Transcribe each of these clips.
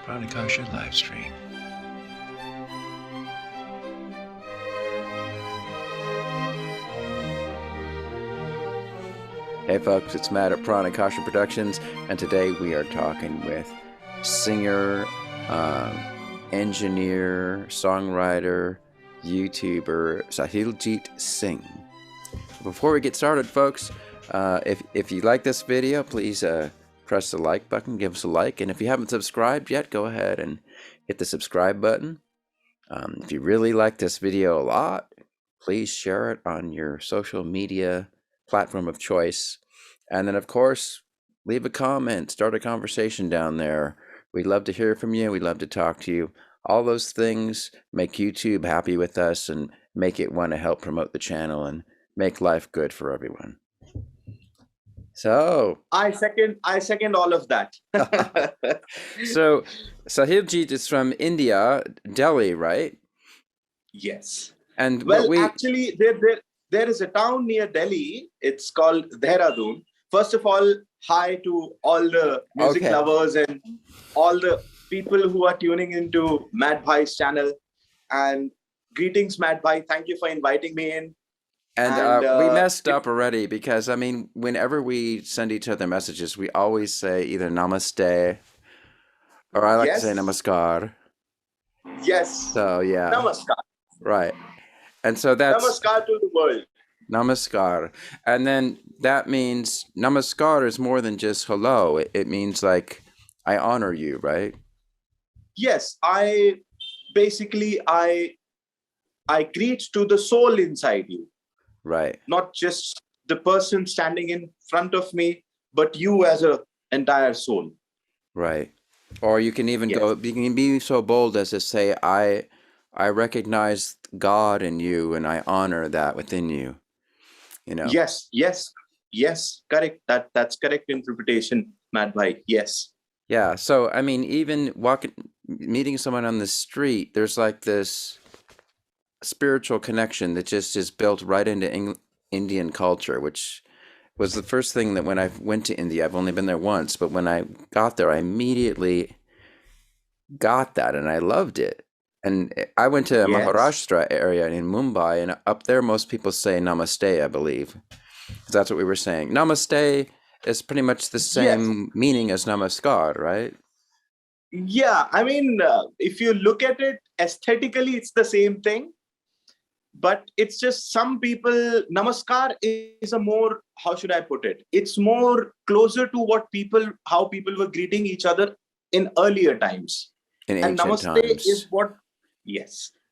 Pranakasha live stream. Hey folks, it's Matt at Pranakasha Productions, and today we are talking with singer, engineer, songwriter, YouTuber Sahiljeet Singh. Before we get started, folks, if you like this video, please press the like button, give us a like, and if you haven't subscribed yet, go ahead and hit the subscribe button. If you really like this video a lot, please share it on your social media platform of choice. And then, of course, leave a comment, start a conversation down there. We'd love to hear from you. We'd love to talk to you. All those things make YouTube happy with us and make it want to help promote the channel and make life good for everyone. So I second all of that. So Sahiljeet is from India, Delhi, right? Yes. And well, actually, there is a town near Delhi. It's called Dehradun. First of all, hi to all the music lovers and all the people who are tuning into Matt Bhai's channel. And greetings, Matt Bhai. Thank you for inviting me in. And we messed up already because, I mean, whenever we send each other messages, we always say either namaste or I like to say namaskar. Yes. So, yeah. Namaskar. Right. And so that's... Namaskar to the world. Namaskar. And then that means namaskar is more than just hello. It means like, I honor you, right? Yes. I greet to the soul inside you. Right. Not just the person standing in front of me, but you as an entire soul. Right. Or you can even go, you can be so bold as to say, I recognize God in you and I honor that within you. You know? Yes. Correct. That's correct interpretation, Matt Bhai. Yes. Yeah. So, I mean, even meeting someone on the street, there's like this spiritual connection that just is built right into Indian culture, which was the first thing that when I went to India, I've only been there once, but when I got there, I immediately got that and I loved it. And I went to Maharashtra area in Mumbai, and up there most people say namaste, I believe. That's what we were saying. Namaste is pretty much the same meaning as namaskar, right? Yeah, I mean, if you look at it aesthetically, it's the same thing. But it's just some people, namaskar is a more, how should I put it? It's more closer to how people were greeting each other in earlier times. In ancient times. Is what,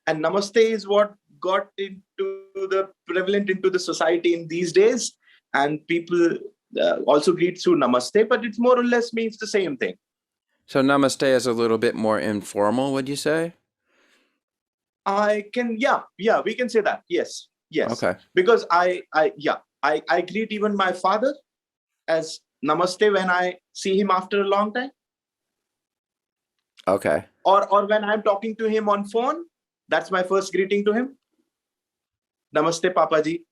and namaste is what got prevalent into the society in these days. And people also greet through namaste, but it more or less means the same thing. So namaste is a little bit more informal, would you say? We can say that. Yes. Okay. Because I greet even my father as namaste when I see him after a long time. Okay. Or when I'm talking to him on phone, that's my first greeting to him. Namaste, Papaji.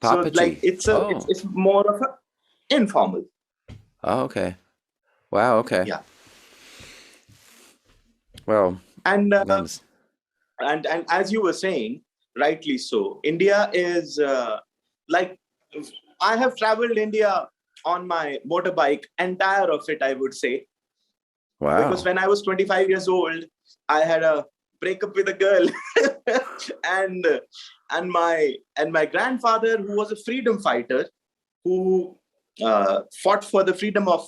Papaji. So like it's more of a informal. Oh, okay. Wow. Okay. Yeah. Well. And as you were saying, rightly so, India is like, I have traveled India on my motorbike, entire of it, I would say. Wow. Because when I was 25 years old, I had a breakup with a girl, and my grandfather, who was a freedom fighter, who fought for the freedom of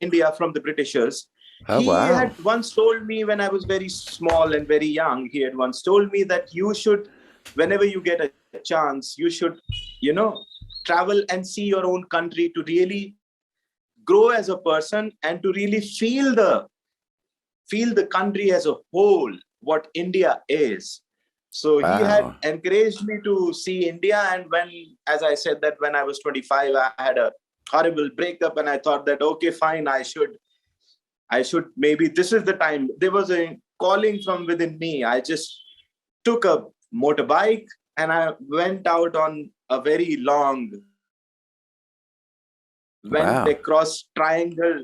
India from the Britishers. Oh, he had once told me when I was very small and very young, he had once told me that you should, whenever you get a chance, you should, travel and see your own country to really grow as a person and to really feel the country as a whole, what India is. So he had encouraged me to see India. And as I said, that when I was 25, I had a horrible breakup and I thought that, okay, fine, I should, maybe this is the time. There was a calling from within me. I just took a motorbike and I went out on a very long, went across triangle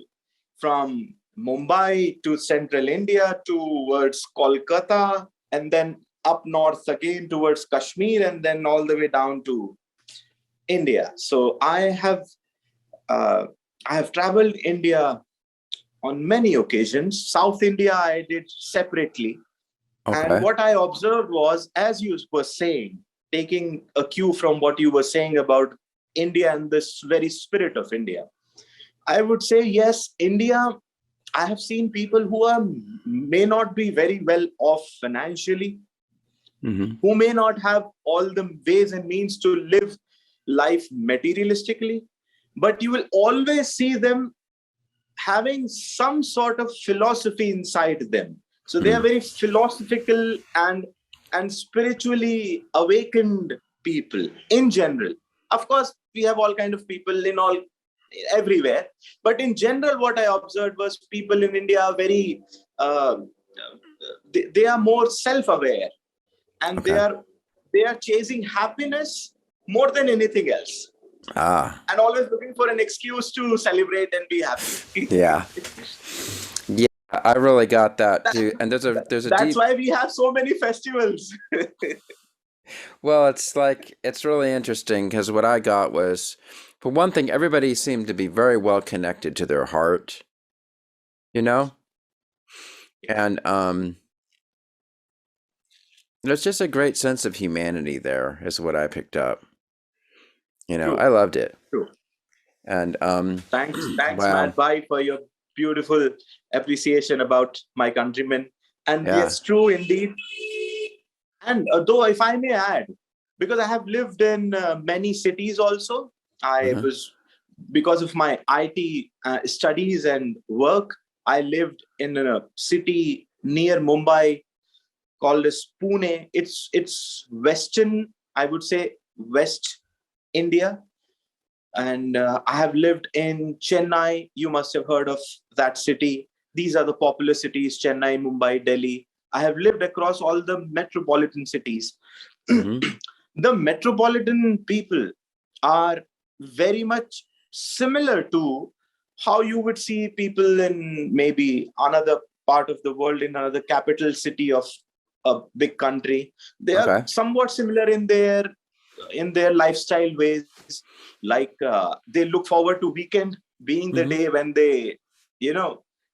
from Mumbai to central India towards Kolkata, and then up north again towards Kashmir, and then all the way down to India. So uh, I have traveled India on many occasions. South India I did separately. And Okay. what I observed was, as you were saying, taking a cue from what you were saying about India and this very spirit of India, I would say, yes, India, I have seen people who may not be very well off financially, Mm-hmm. who may not have all the ways and means to live life materialistically, but you will always see them having some sort of philosophy inside them. So they are very philosophical and spiritually awakened people in general. Of course, we have all kind of people in all everywhere, but in general, what I observed was people in India are very uh, they are more self-aware, and Okay. they are chasing happiness more than anything else, Ah, and always looking for an excuse to celebrate and be happy. yeah. Yeah, I really got that That- too. And there's a that's deep, why we have so many festivals. well, it's like it's really interesting because what I got was, for one thing, everybody seemed to be very well connected to their heart, you know? And there's just a great sense of humanity there, is what I picked up. You know, I True, loved it. true. And Thanks, wow. Matt. Bye for your beautiful appreciation about my countrymen. And Yeah. yes, true indeed. And though, if I may add, because I have lived in many cities also, I Uh-huh. was, because of my IT studies and work, I lived in a city near Mumbai called as Pune. It's western, I would say, West India. And I have lived in Chennai. You must have heard of that city. These are the popular cities: Chennai, Mumbai, Delhi. I have lived across all the metropolitan cities. Mm-hmm. The metropolitan people are very much similar to how you would see people in maybe another part of the world, in another capital city of a big country. They are Okay. somewhat similar in their lifestyle ways. Like they look forward to weekend being the Mm-hmm. day when they,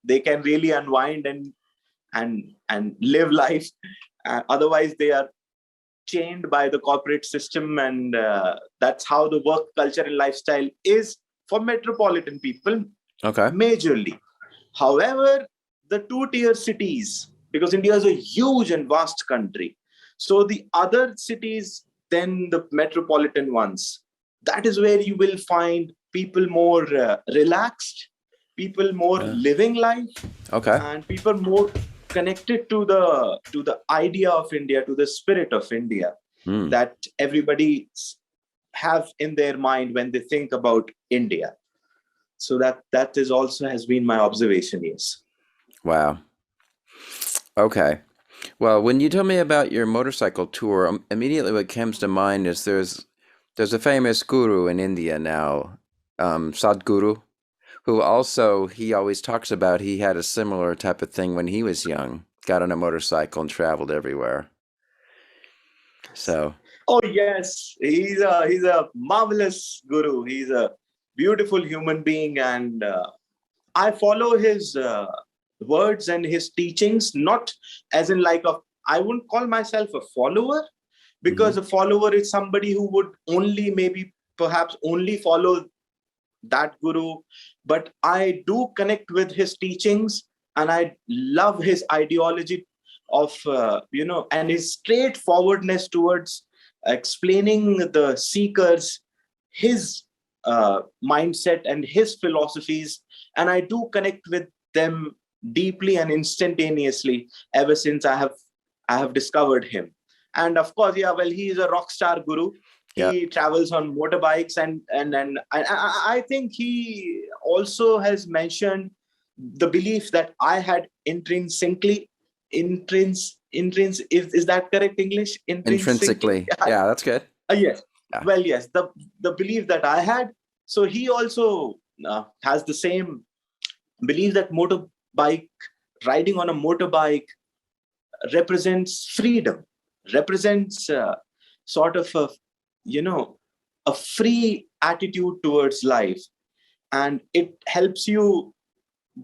they can really unwind and live life. Otherwise they are chained by the corporate system, and that's how the work culture and lifestyle is for metropolitan people Okay. majorly. However, the two-tier cities, because India is a huge and vast country, so the other cities than the metropolitan ones, that is where you will find people more relaxed, people more Yeah. living life, Okay. and people more connected to the idea of India, to the spirit of India, Mm. that everybody have in their mind when they think about India. So that is also has been my observation. Yes. Wow. Okay. Well, when you told me about your motorcycle tour, immediately what comes to mind is there's a famous guru in India now, Sadhguru, who also he always talks about he had a similar type of thing when he was young, got on a motorcycle and traveled everywhere. So, Oh yes, he's a marvelous guru. He's a beautiful human being, and I follow his words and his teachings, not as in like a. I wouldn't call myself a follower, hmm because a follower is somebody who would only maybe perhaps only follow that guru. But I do connect with his teachings, and I love his ideology of and his straightforwardness towards explaining the seekers his mindset and his philosophies, and I do connect with them deeply and instantaneously ever since I have discovered him. And of course, yeah, well, he is a rock star guru. yeah, He travels on motorbikes, and I think he also has mentioned the belief that I had intrinsically is that correct English? Intrinsically. intrinsically, yeah, that's good. Yes. Yeah. Well, yes, the belief that I had. So he also has the same belief that bike, riding on a motorbike represents freedom, represents sort of a free attitude towards life, and it helps you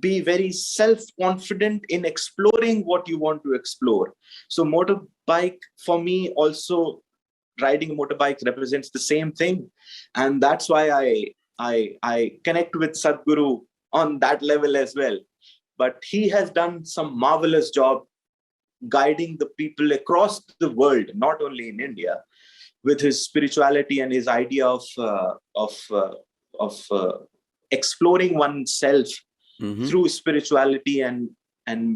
be very self-confident in exploring what you want to explore. So motorbike for me also, riding a motorbike represents the same thing, and that's why I connect with Satguru on that level as well. But he has done some marvelous job guiding the people across the world, not only in India, with his spirituality and his idea of exploring oneself through spirituality and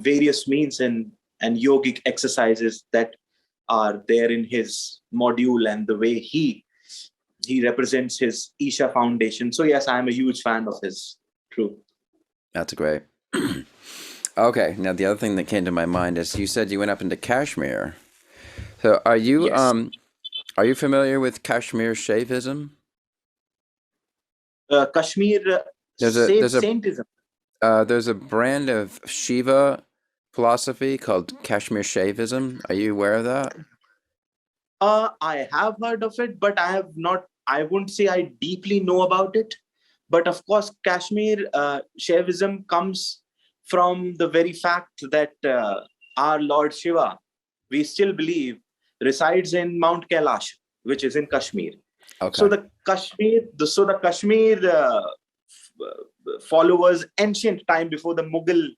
various means and yogic exercises that are there in his module, and the way he represents his Isha Foundation. So yes, I am a huge fan of his. True. That's great. Okay, now the other thing that came to my mind is you said you went up into Kashmir. So are you familiar with Kashmir Shaivism? Kashmir Saintism. There's a brand of Shiva philosophy called Kashmir Shaivism. Are you aware of that? I have heard of it, but I have not. I wouldn't say I deeply know about it. But of course, Kashmir Shaivism comes from the very fact that our Lord Shiva, we still believe, resides in Mount Kailash, which is in Kashmir. Okay. So the Kashmir followers, ancient time before the Mughal,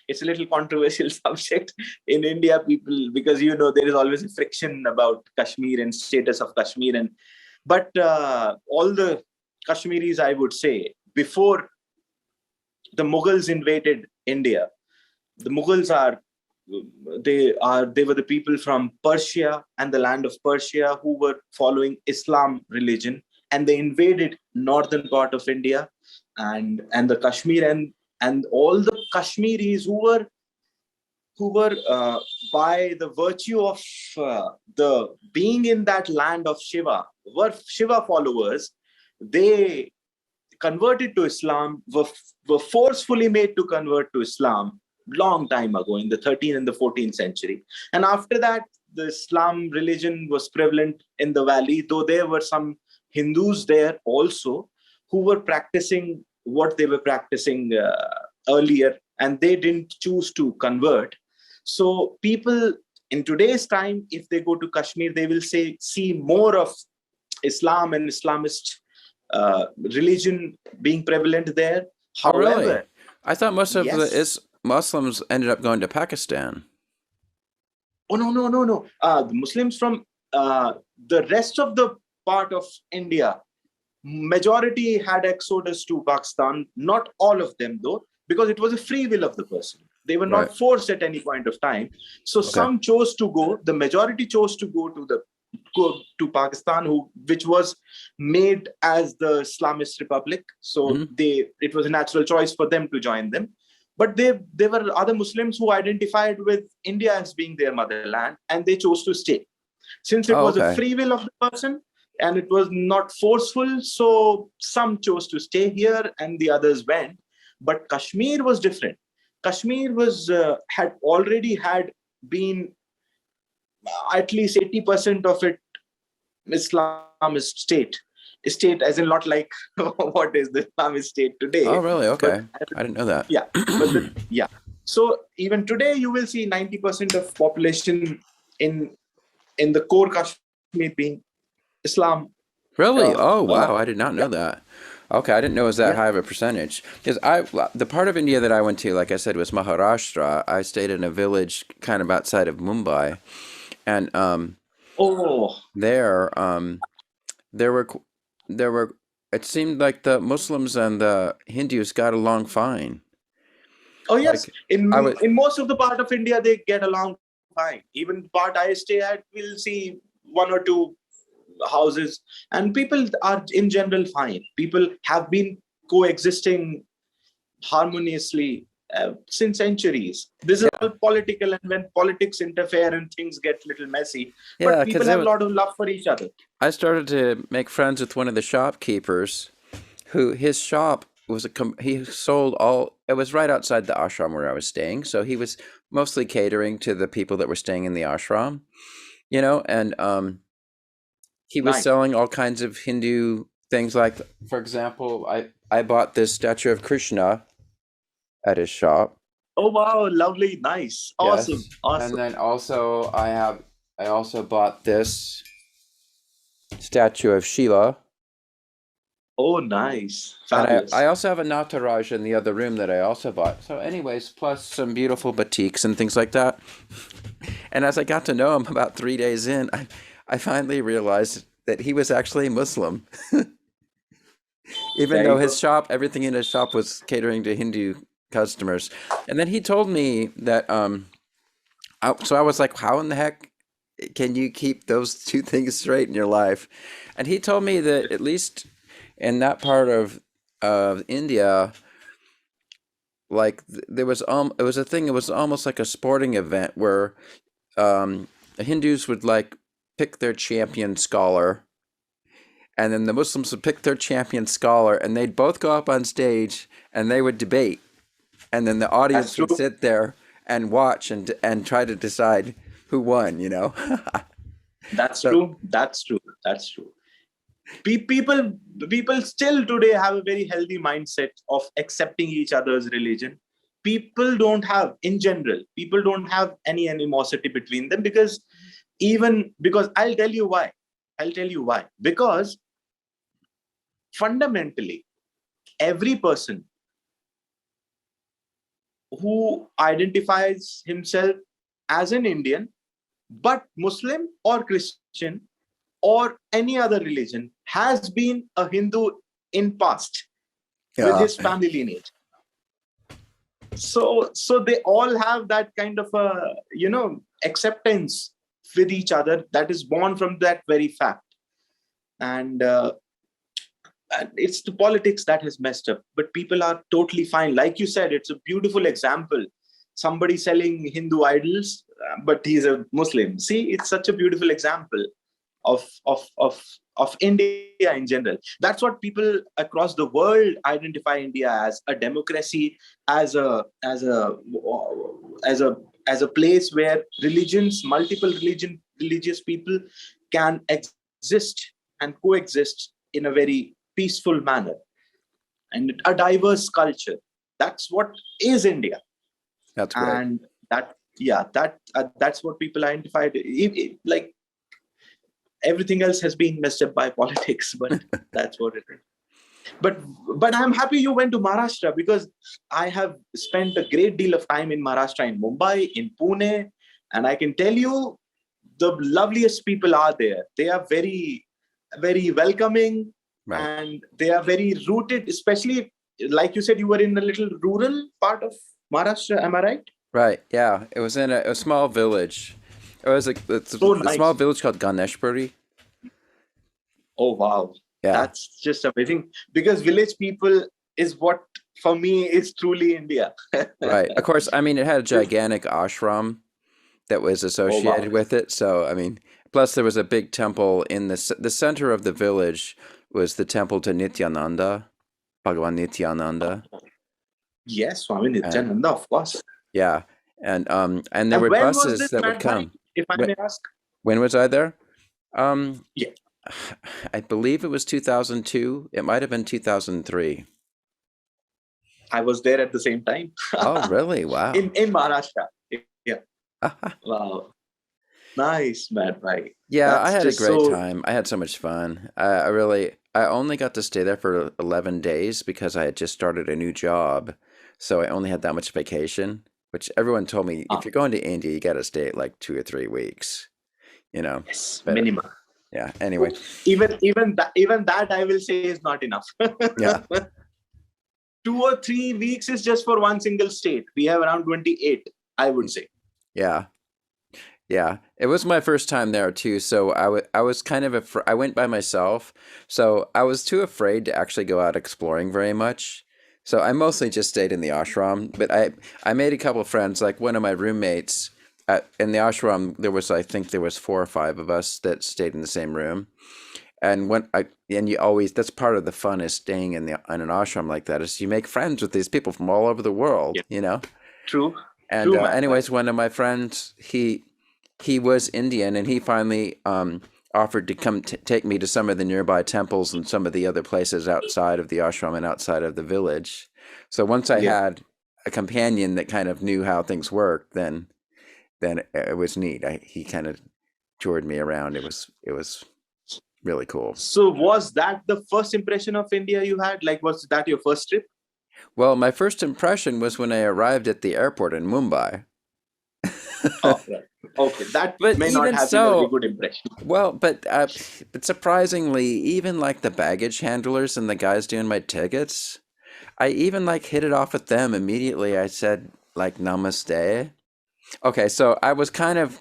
it's a little controversial subject in India, people, because there is always a friction about Kashmir and status of Kashmir, but all the Kashmiris, I would say, before the Mughals invaded India, the Mughals they were the people from Persia and the land of Persia who were following Islam religion, and they invaded northern part of India and the Kashmir, and all the Kashmiris who were by the virtue of the being in that land of Shiva, were Shiva followers. They converted to Islam, were forcefully made to convert to Islam long time ago in the 13th and the 14th century. And after that, the Islam religion was prevalent in the valley, though there were some Hindus there also who were practicing what they were practicing earlier, and they didn't choose to convert. So people in today's time, if they go to Kashmir, they will see more of Islam and Islamist religion being prevalent there. However, really? I thought most of the Muslims ended up going to Pakistan. Oh, no. The Muslims from the rest of the part of India, majority had exodus to Pakistan. Not all of them, though, because it was a free will of the person. They were not forced at any point of time. So some chose to go. The majority chose to go to Pakistan, which was made as the Islamist Republic. So it was a natural choice for them to join them. But there were other Muslims who identified with India as being their motherland, and they chose to stay. Since it was a free will of the person and it was not forceful, so some chose to stay here and the others went. But Kashmir was different. Kashmir had already been at least 80% of it Islamist state, as in not like what is the Islamist state today. Oh, really? Okay. But I didn't know that. Yeah. So even today, you will see 90% of population in the core Kashmir being Islam. Really? Oh, wow. I did not know that. Okay, I didn't know it was that high of a percentage. Because the part of India that I went to, like I said, was Maharashtra. I stayed in a village kind of outside of Mumbai, and there were. It seemed like the Muslims and the Hindus got along fine. Oh yes, in most of the part of India they get along fine. Even the part I stay at, we'll see one or two houses, and people are in general fine. People have been coexisting harmoniously since centuries. This is all political, and when politics interfere and things get a little messy, but people have a lot of love for each other. I started to make friends with one of the shopkeepers, who his shop he sold all. It was right outside the ashram where I was staying, so he was mostly catering to the people that were staying in the ashram, and he was Nice. selling all kinds of Hindu things. Like, for example, I bought this statue of Krishna at his shop. Oh wow, lovely, nice, Yes, awesome, and awesome. then also I also bought this statue of Shiva. Oh, nice, And I fabulous. also have a Nataraj in the other room that I also bought. So anyways, plus some beautiful batiks and things like that. And as I got to know him about 3 days in, I finally realized that he was actually Muslim. Even There though you his go. shop, everything in his shop was catering to Hindu customers. And then he told me that, so I was like, how in the heck can you keep those two things straight in your life? And he told me that at least in that part of India, like there was it was a thing. It was almost like a sporting event where the Hindus would like pick their champion scholar, and then the Muslims would pick their champion scholar, and they'd both go up on stage and they would debate, and then the That's audience would true. sit there and watch and try to decide who won. That's So true. That's true. That's true. People people still today have a very healthy mindset of accepting each other's religion. People don't have, in general, people don't have any animosity between them, because even because I'll tell you why. I'll tell you why. Because fundamentally, every person who identifies himself as an Indian, but Muslim or Christian or any other religion, has been a Hindu in past with yeah, his family lineage. So they all have that kind of a acceptance with each other that is born from that very fact. And it's the politics that has messed up, but people are totally fine. Like you said, it's a beautiful example. Somebody selling Hindu idols, but he's a Muslim. See, it's such a beautiful example of of of of India in general. That's what people across the world identify India as: a democracy, as a place where multiple religious people can exist and coexist in a very peaceful manner, and a diverse culture. That's what is India. that's great. And that, yeah, that's what people identified. Like, everything else has been messed up by politics, but that's what it is. but but I'm happy you went to Maharashtra, because I have spent a great deal of time in Maharashtra, in Mumbai, in Pune, and I can tell you, the loveliest people are there. They are very, very welcoming, Right, and they are very rooted, especially, like you said, you were in a little rural part of Maharashtra, am I right? right. Yeah, it was in a small village. It was So a small nice. village called Ganeshpuri. Oh wow, Yeah, that's just amazing, because village people is what, for me, is truly India. right. Of course, I mean, it had a gigantic ashram that was Oh wow. associated with it. So, I mean, plus there was a big temple in the center of the village was the temple to Nityananda, Bhagavan Nityananda, Yes, Swami and Nityananda, of course. yeah, and there And were when was buses this, that would Matt Bhai, come. if I When, may ask? when was I there? Um, Yeah, I believe it was 2002. It might have been 2003. I was there at the same time. Oh, really? in Maharashtra. Yeah. Wow. Nice, Matt Bhai. Yeah, I That's had a just great so. time. I had so much fun. I only got to stay there for 11 days because I had just started a new job. So I only had that much vacation, which everyone told me if Ah, you're going to India, you got to stay like 2 or 3 weeks, you know. yes, But minimum. yeah, anyway. Even that I will say is not enough. Yeah. 2 or 3 weeks is just for one single state. We have around 28, I would say. Yeah. Yeah, it was my first time there too, so I was kind of I went by myself, so I was too afraid to actually go out exploring very much. So I mostly just stayed in the ashram, but I made a couple of friends, like one of my roommates in the ashram, I think there was 4 or 5 of us that stayed in the same room, And and you always, that's part of the fun is staying in an ashram like that, is you make friends with these people from all over the world, Yeah. you know? True. And True, Matt. anyways, one of my friends, he was Indian, and he finally offered to come take me to some of the nearby temples and some of the other places outside of the ashram and outside of the village. So once I Yeah. had a companion that kind of knew how things worked, then it was neat. He kind of toured me around. It was really cool. So was that the first impression of India you had? Like, was that your first trip? Well, my first impression was when I arrived at the airport in Mumbai. Oh, right. Okay, that But may not even have been a very so, good impression. well, but surprisingly, even like the baggage handlers and the guys doing my tickets, I even like hit it off with them immediately. I said like namaste. Okay, so I was kind of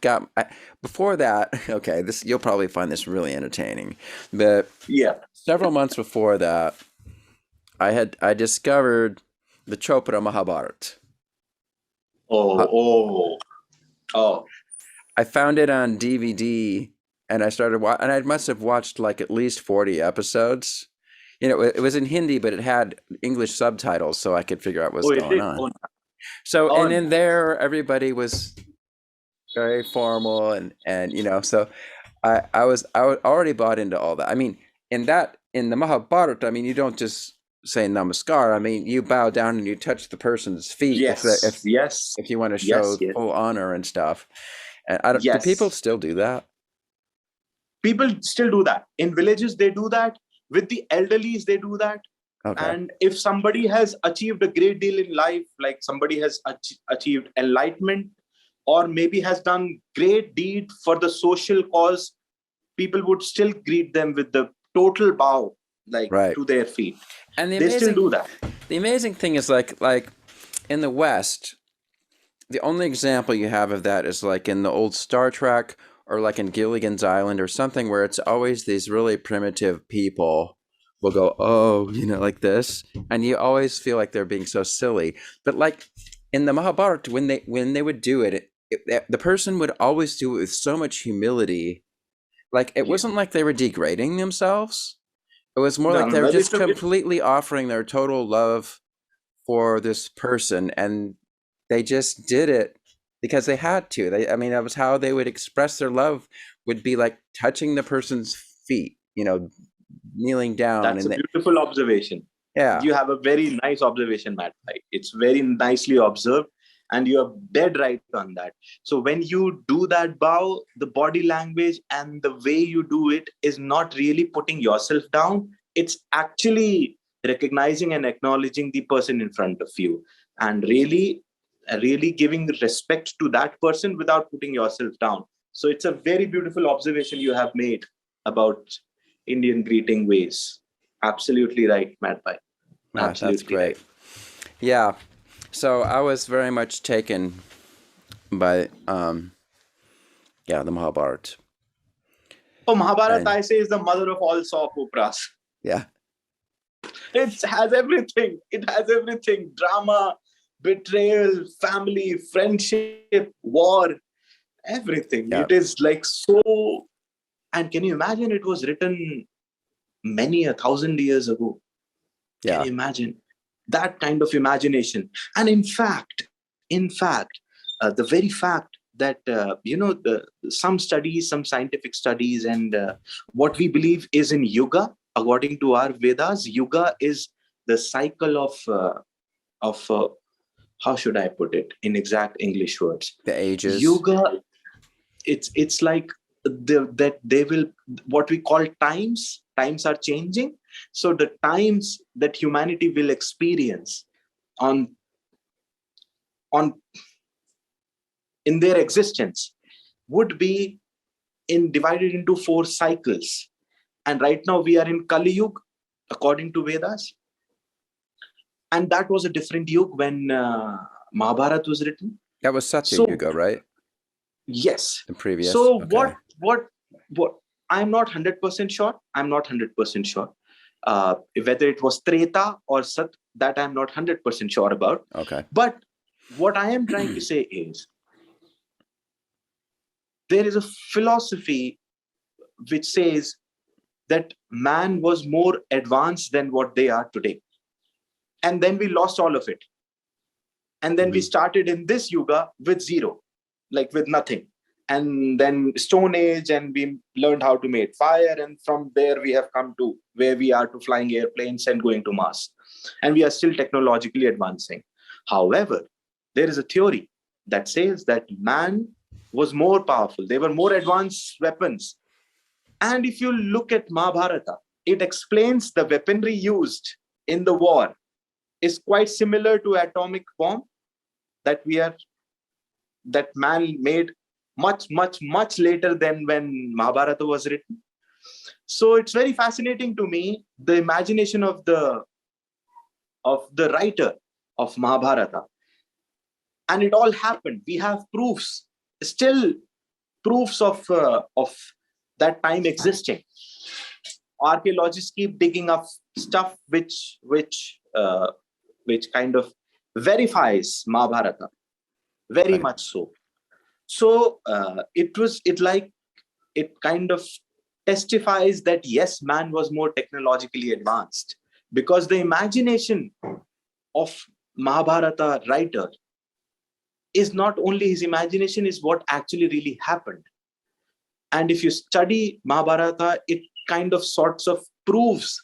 before that. Okay, this, you'll probably find this really entertaining, but Yeah. several months before that, I discovered the Chopra Mahabharata. Oh. I found it on DVD, and I started and I must have watched like at least 40 episodes. You know, it was in Hindi, but it had English subtitles, so I could figure out what's Oh, it going did. on. So, and in Oh, there, everybody was very formal, and you know, so I was already bought into all that. I mean, in the Mahabharata, I mean, you don't just say namaskar. I mean, you bow down and you touch the person's feet yes. if you want to Yes. show full honor and stuff. And do people Yes. still do that? People still do that. In villages, they do that. With the elderlies, they do that. Okay. And if somebody has achieved a great deal in life, like somebody has achieved enlightenment, or maybe has done great deed for the social cause, people would still greet them with the total bow, like Right. to their feet. And They still do that. the amazing thing is like in the West, the only example you have of that is like in the old Star Trek or like in Gilligan's Island or something, where it's always these really primitive people will go, oh, you know, like this, and you always feel like they're being so silly. But like in the Mahabharata, when they would do it, the person would always do it with so much humility. Like it wasn't like they were degrading themselves. It was more like they were just completely offering their total love for this person, and they just did it because they had to. I mean, that was how they would express their love, would be like touching the person's feet, you know, kneeling down. That's a beautiful observation. Yeah. You have a very nice observation, Matt. It's very nicely observed, and you're dead right on that. So when you do that bow, the body language and the way you do it is not really putting yourself down. It's actually recognizing and acknowledging the person in front of you, and really giving respect to that person without putting yourself down. So it's a very beautiful observation you have made about Indian greeting ways. Absolutely right, Matt. Absolutely, that's great. right. Yeah. So I was very much taken by the Mahabharata. Oh, Mahabharata, I say, is the mother of all soap operas. Yeah. It has everything. It has everything. Drama, betrayal, family, friendship, war, everything. Yeah. It is like so. And can you imagine it was written many 1,000 years ago? Yeah. Can you imagine that kind of imagination? And in fact, the very fact that some studies, some scientific studies, and what we believe is in yoga, according to our Vedas, yoga is the cycle of how should I put it in exact English words? The ages. Yoga, it's like that they will, what we call times are changing. So the times that humanity will experience on in their existence would be divided into 4 cycles. And right now we are in Kali Yuga, according to Vedas. And that was a different yuga when Mahabharata was written. That was Satguru, right? Yes. The previous. So okay. what I'm not 100% sure. I'm not 100% sure. Whether it was Treta or Sat, that I'm not 100% sure about. Okay. But what I am trying to say is, there is a philosophy which says that man was more advanced than what they are today. And then we lost all of it. And then we started in this yuga with zero, like with nothing. And then Stone Age, and we learned how to make fire. And from there, we have come to where we are, to flying airplanes and going to Mars. And we are still technologically advancing. However, there is a theory that says that man was more powerful. They were more advanced weapons. And if you look at Mahabharata, it explains the weaponry used in the war is quite similar to atomic bomb that man made much later than when Mahabharata was written. So it's very fascinating to me, the imagination of the writer of Mahabharata. And it all happened. We have proofs, still proofs of that time existing. Archaeologists keep digging up stuff which kind of verifies Mahabharata, very much so. So it kind of testifies that yes, man was more technologically advanced, because the imagination of Mahabharata writer is not only his imagination, is what actually really happened. And if you study Mahabharata, it kind of sorts of proves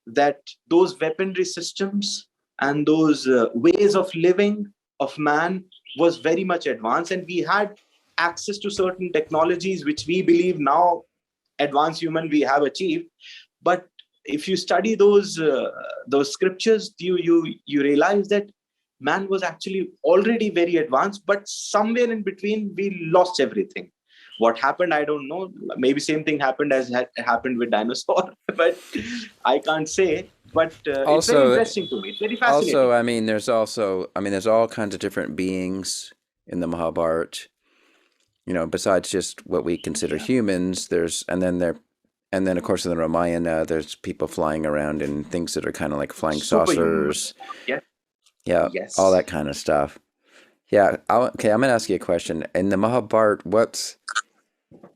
that those weaponry systems and those ways of living of man was very much advanced, and we had access to certain technologies which we believe now advanced human we have achieved. But if you study those scriptures, you realize that man was actually already very advanced, but somewhere in between we lost everything. What happened, I don't know. Maybe same thing happened as happened with dinosaur, but I can't say. But it's very interesting to me. It's very fascinating. Also, there's all kinds of different beings in the Mahabharata. Besides just what we consider humans, and then of course in the Ramayana, there's people flying around in things that are kind of like flying saucers. Yeah, yes. All that kind of stuff. Yeah. Okay, I'm gonna ask you a question. In the Mahabharata,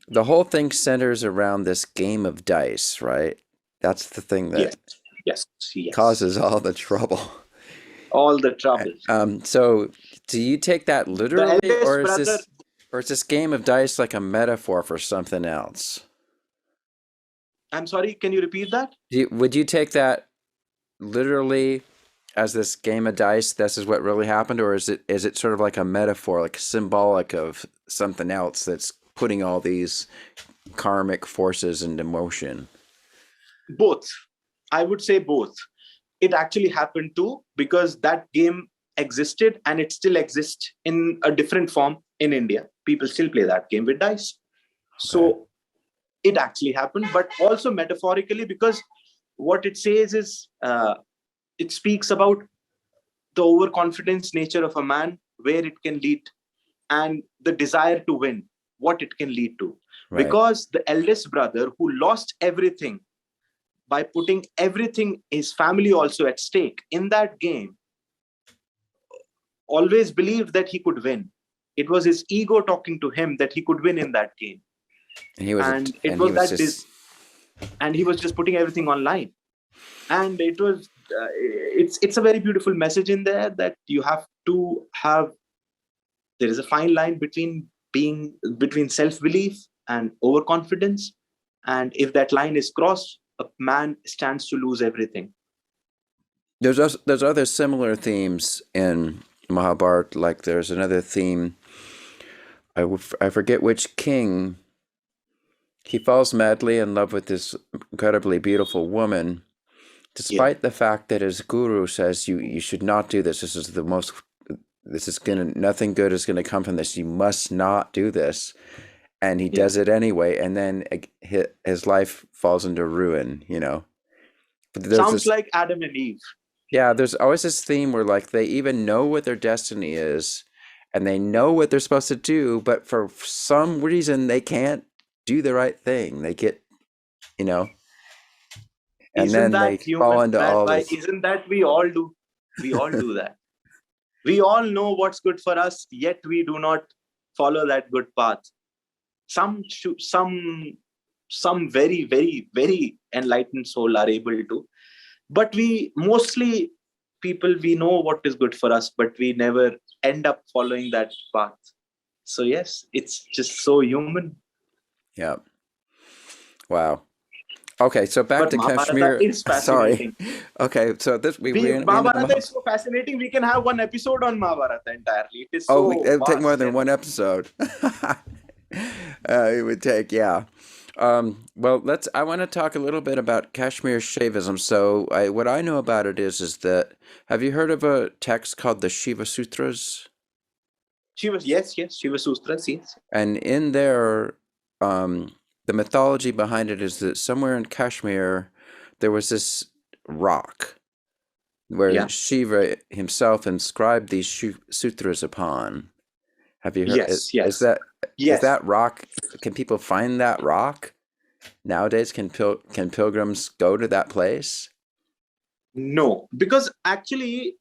the whole thing centers around this game of dice, right? That's the thing that yes. causes all the trouble. All the trouble. So do you take that literally, or is this game of dice like a metaphor for something else? I'm sorry, can you repeat that? Would you take that literally as this game of dice, this is what really happened, or is it sort of like a metaphor, like symbolic of something else that's putting all these karmic forces into motion? Both. I would say both. It actually happened too, because that game existed and it still exists in a different form in India. People still play that game with dice. Okay. So it actually happened, but also metaphorically, because what it says is it speaks about the overconfidence nature of a man, where it can lead, and the desire to win, what it can lead to. Right. Because the eldest brother, who lost everything by putting everything, his family also at stake in that game, always believed that he could win. It was his ego talking to him that he could win in that game. And he was just putting everything online. And it was it's a very beautiful message in there, that you have to have, there is a fine line between self-belief and overconfidence. And if that line is crossed, a man stands to lose everything. There's other similar themes in Mahabharata. Like there's another theme, I forget which king. He falls madly in love with this incredibly beautiful woman, despite the fact that his guru says you should not do this. Nothing good is gonna come from this. You must not do this. And he does it anyway, and then his life falls into ruin, But sounds like Adam and Eve. Yeah, there's always this theme where like they even know what their destiny is, and they know what they're supposed to do, but for some reason they can't do the right thing. They get, and then they fall into all this. Isn't that we all do? We all do that. We all know what's good for us, yet we do not follow that good path. Some some very, very, very enlightened soul are able to. But we mostly people, we know what is good for us, but we never end up following that path. So yes, it's just so human. Yeah. Wow. Okay, so back But to Mahabharata Kashmir. is Sorry. fascinating. Okay, so this we into the Mahabharata is so fascinating. We can have one episode on Mahabharata entirely. It is Oh, so it would take more vast than and one episode. It would take, yeah. Well, I want to talk a little bit about Kashmir Shaivism. So, what I know about it is that, have you heard of a text called the Shiva Sutras? Yes, Shiva Sutras, yes. And in there, the mythology behind it is that somewhere in Kashmir, there was this rock where Yeah. Shiva himself inscribed these sutras upon. Have you heard? Yes, Is that rock? Can people find that rock nowadays? Can pilgrims go to that place? No, because actually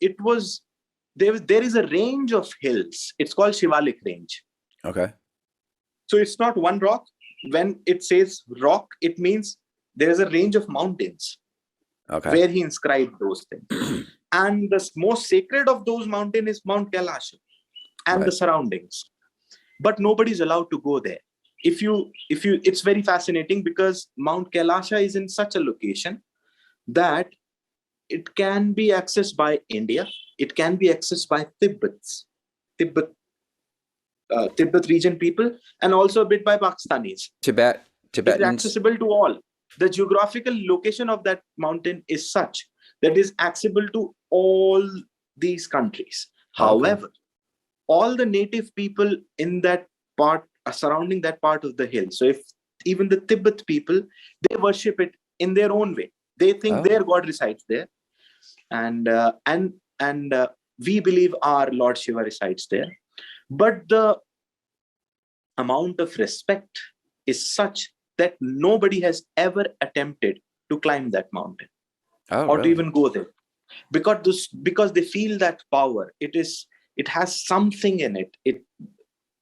there is a range of hills. It's called Shivalik range. Okay. So it's not one rock. When it says rock, it means there is a range of mountains. Okay. Where he inscribed those things. And the most sacred of those mountains is Mount Kailash and the surroundings. But nobody's allowed to go there. It's very fascinating because Mount Kailash is in such a location that it can be accessed by India. It can be accessed by Tibet region people, and also a bit by Pakistanis. Tibetans. It's accessible to all. The geographical location of that mountain is such that is accessible to all these countries. However, all the native people in that part are surrounding that part of the hill. So if even the Tibet people, they worship it in their own way. They think their God resides there. And we believe our Lord Shiva resides there. But the amount of respect is such that nobody has ever attempted to climb that mountain to even go there, because they feel that power. It has something in it. It,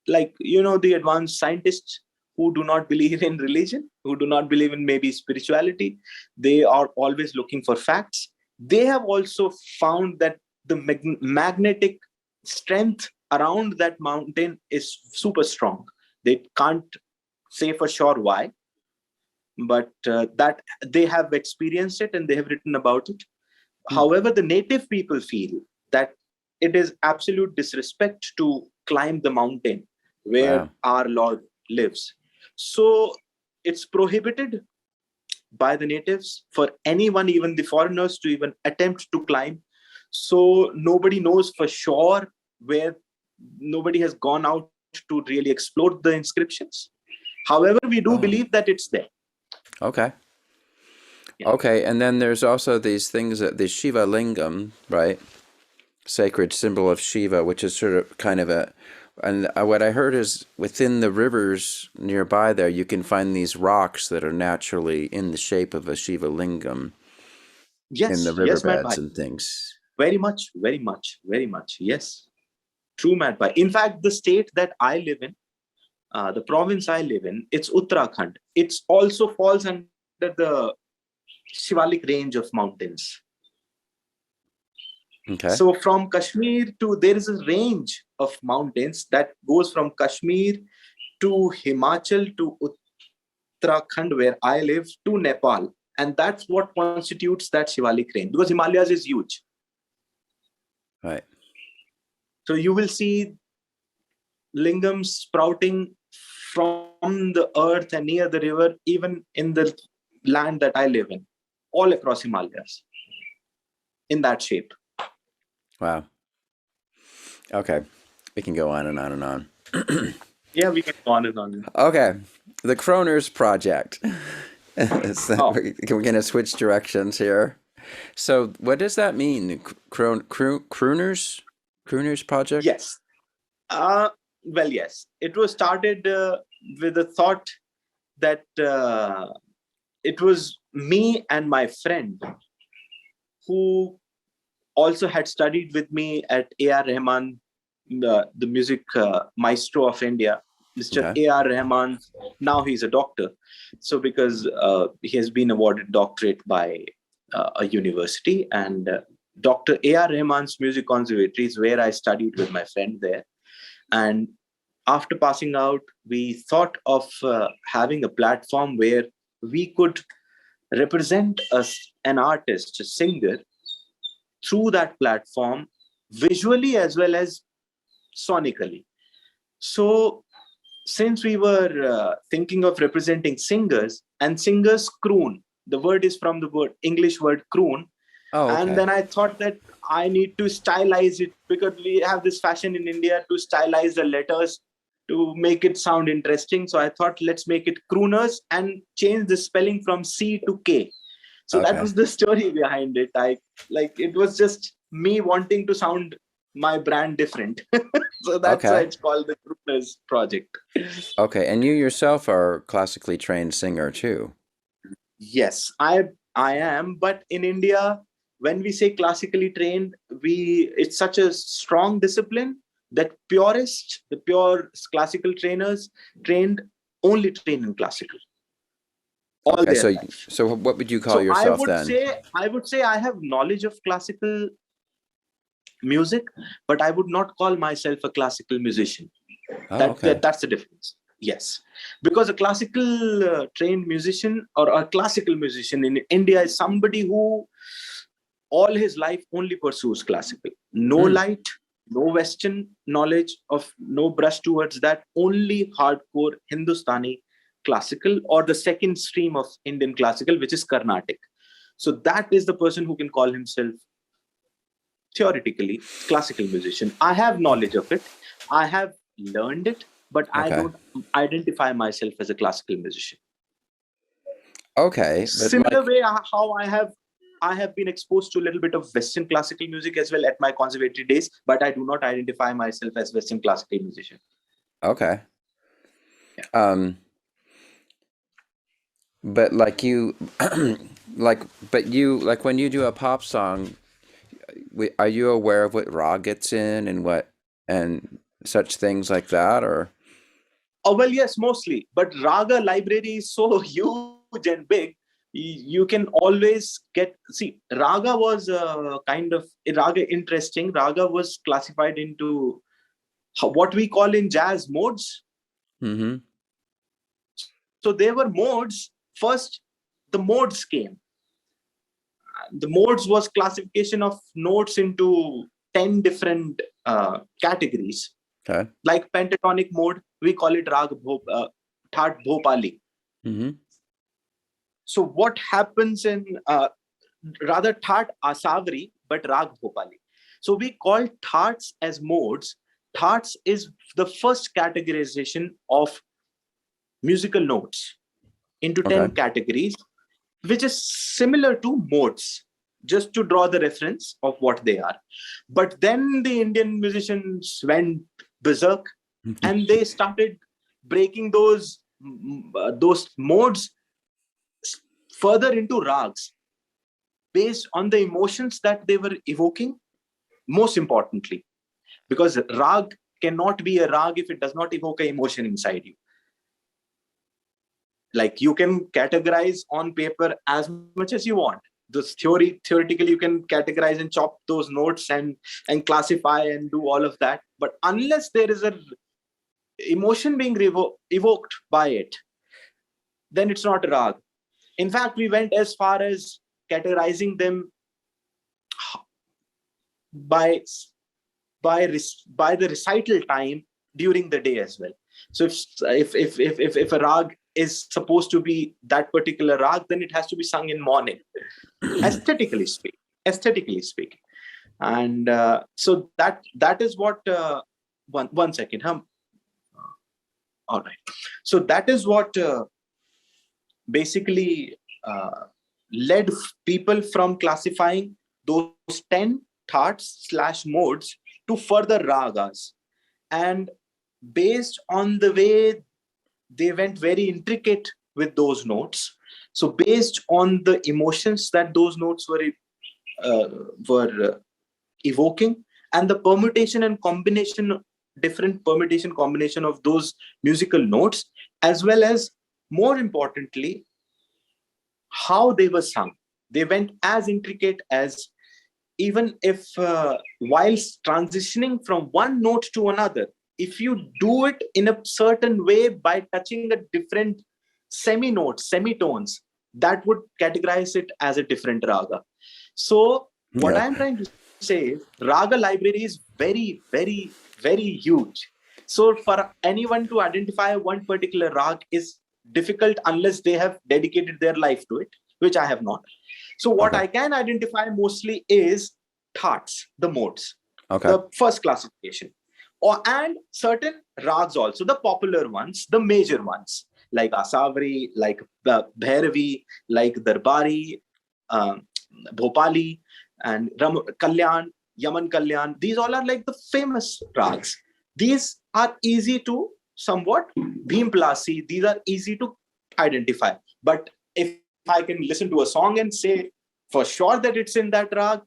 like, the advanced scientists who do not believe in religion, who do not believe in maybe spirituality, they are always looking for facts. They have also found that the magnetic strength around that mountain is super strong. They can't say for sure why, but that they have experienced it and they have written about it. However, the native people feel that it is absolute disrespect to climb the mountain where our Lord lives. So it's prohibited by the natives for anyone, even the foreigners, to even attempt to climb. So nobody knows for sure where. Nobody has gone out to really explore the inscriptions. However, we do believe that it's there. Okay. Yeah. Okay, and then there's also these things, that the Shiva lingam, right? Sacred symbol of Shiva, which is sort of kind of and what I heard is within the rivers nearby there, you can find these rocks that are naturally in the shape of a Shiva lingam. Yes, in the riverbeds and things. Very much, very much, very much. Yes. True, Matt. In fact, the state that I live in, the province I live in, it's Uttarakhand. It also falls under the Shivalik range of mountains. Okay. So from Kashmir there is a range of mountains that goes from Kashmir to Himachal to Uttarakhand, where I live, to Nepal. And that's what constitutes that Shivalik range, because Himalayas is huge. Right. So you will see lingams sprouting from the earth and near the river, even in the land that I live in, all across Himalayas, in that shape. Wow. Okay. We can go on and on and on. Yeah, we can go on and on. Okay. The Crooners project. We're going to switch directions here. So what does that mean? Crooners? Crooners project? Yes. Well, yes. It was started with the thought that it was me and my friend who also had studied with me at A.R. Rahman, the music maestro of India. Mr. Okay. A.R. Rahman. Now he's a doctor. So because he has been awarded doctorate by a university, and Dr. A.R. Rahman's Music Conservatory is where I studied with my friend there. And after passing out, we thought of having a platform where we could represent an artist, a singer, through that platform, visually as well as sonically. So since we were thinking of representing singers, and singers croon, the word is from the English word croon. Oh, okay. And then I thought that I need to stylize it, because we have this fashion in India to stylize the letters to make it sound interesting. So I thought, let's make it crooners and change the spelling from C to K. So that was the story behind it. It was just me wanting to sound my brand different. So that's why it's called the Crooners project. Okay, and you yourself are classically trained singer too. Yes, I am. But in India, when we say classically trained, it's such a strong discipline that the pure classical trainers only train in classical. All okay, their so what would you call yourself then? I would say I have knowledge of classical music, but I would not call myself a classical musician. That's the difference. Yes, because a classical trained musician or a classical musician in India is somebody who all his life only pursues classical. No light, no Western knowledge, no brush towards that, only hardcore Hindustani classical, or the second stream of Indian classical, which is Carnatic. So that is the person who can call himself theoretically classical musician. I have knowledge of it. I have learned it, but I don't identify myself as a classical musician. Okay. Similar way how I have been exposed to a little bit of Western classical music as well at my conservatory days, but I do not identify myself as Western classical musician. Okay. Yeah. But like you, when you do a pop song, are you aware of what raga it's in and such things like that, or? Oh, well, yes, mostly. But raga library is so huge and big. You can always raga was interesting. Raga was classified into what we call in jazz modes. Mm-hmm. So there were modes. First, the modes came. The modes was classification of notes into 10 different categories. Okay. Like pentatonic mode, we call it Rag Thaat Bhopali. Mm-hmm. So what happens in rather Thaat Asavri, but Rag Bhopali. So we call Thats as modes. Thats is the first categorization of musical notes into 10 categories, which is similar to modes, just to draw the reference of what they are. But then the Indian musicians went berserk and they started breaking those modes further into rags based on the emotions that they were evoking, most importantly, because rag cannot be a rag if it does not evoke an emotion inside you. Like, you can categorize on paper as much as you want. This theoretically, you can categorize and chop those notes and classify and do all of that. But unless there is a emotion being evoked by it, then it's not a rag. In fact, we went as far as categorizing them by the recital time during the day as well. So if a rag is supposed to be that particular rag, then it has to be sung in morning, aesthetically speaking. And so that is what one second. All right. So that is what basically led people from classifying those 10 thoughts/modes to further ragas. And based on the way they went very intricate with those notes, so based on the emotions that those notes were evoking, and the permutation and combination different permutation combination of those musical notes, as well as, more importantly, how they were sung. They went as intricate as, even if whilst transitioning from one note to another, if you do it in a certain way by touching a different semi-notes, semitones, that would categorize it as a different raga. So what I'm trying to say is raga library is very, very, very huge. So for anyone to identify one particular rag is difficult unless they have dedicated their life to it, which I have not. So what I can identify mostly is thats, the modes, the first classification, and certain rags also, the popular ones, the major ones, like Asavari, like the Bhairavi, like Darbari, Bhopali, and Kalyan, Yaman Kalyan. These all are like the famous rags. These are easy to somewhat Bhim Plasi. These are easy to identify. But if I can listen to a song and say for sure that it's in that rag,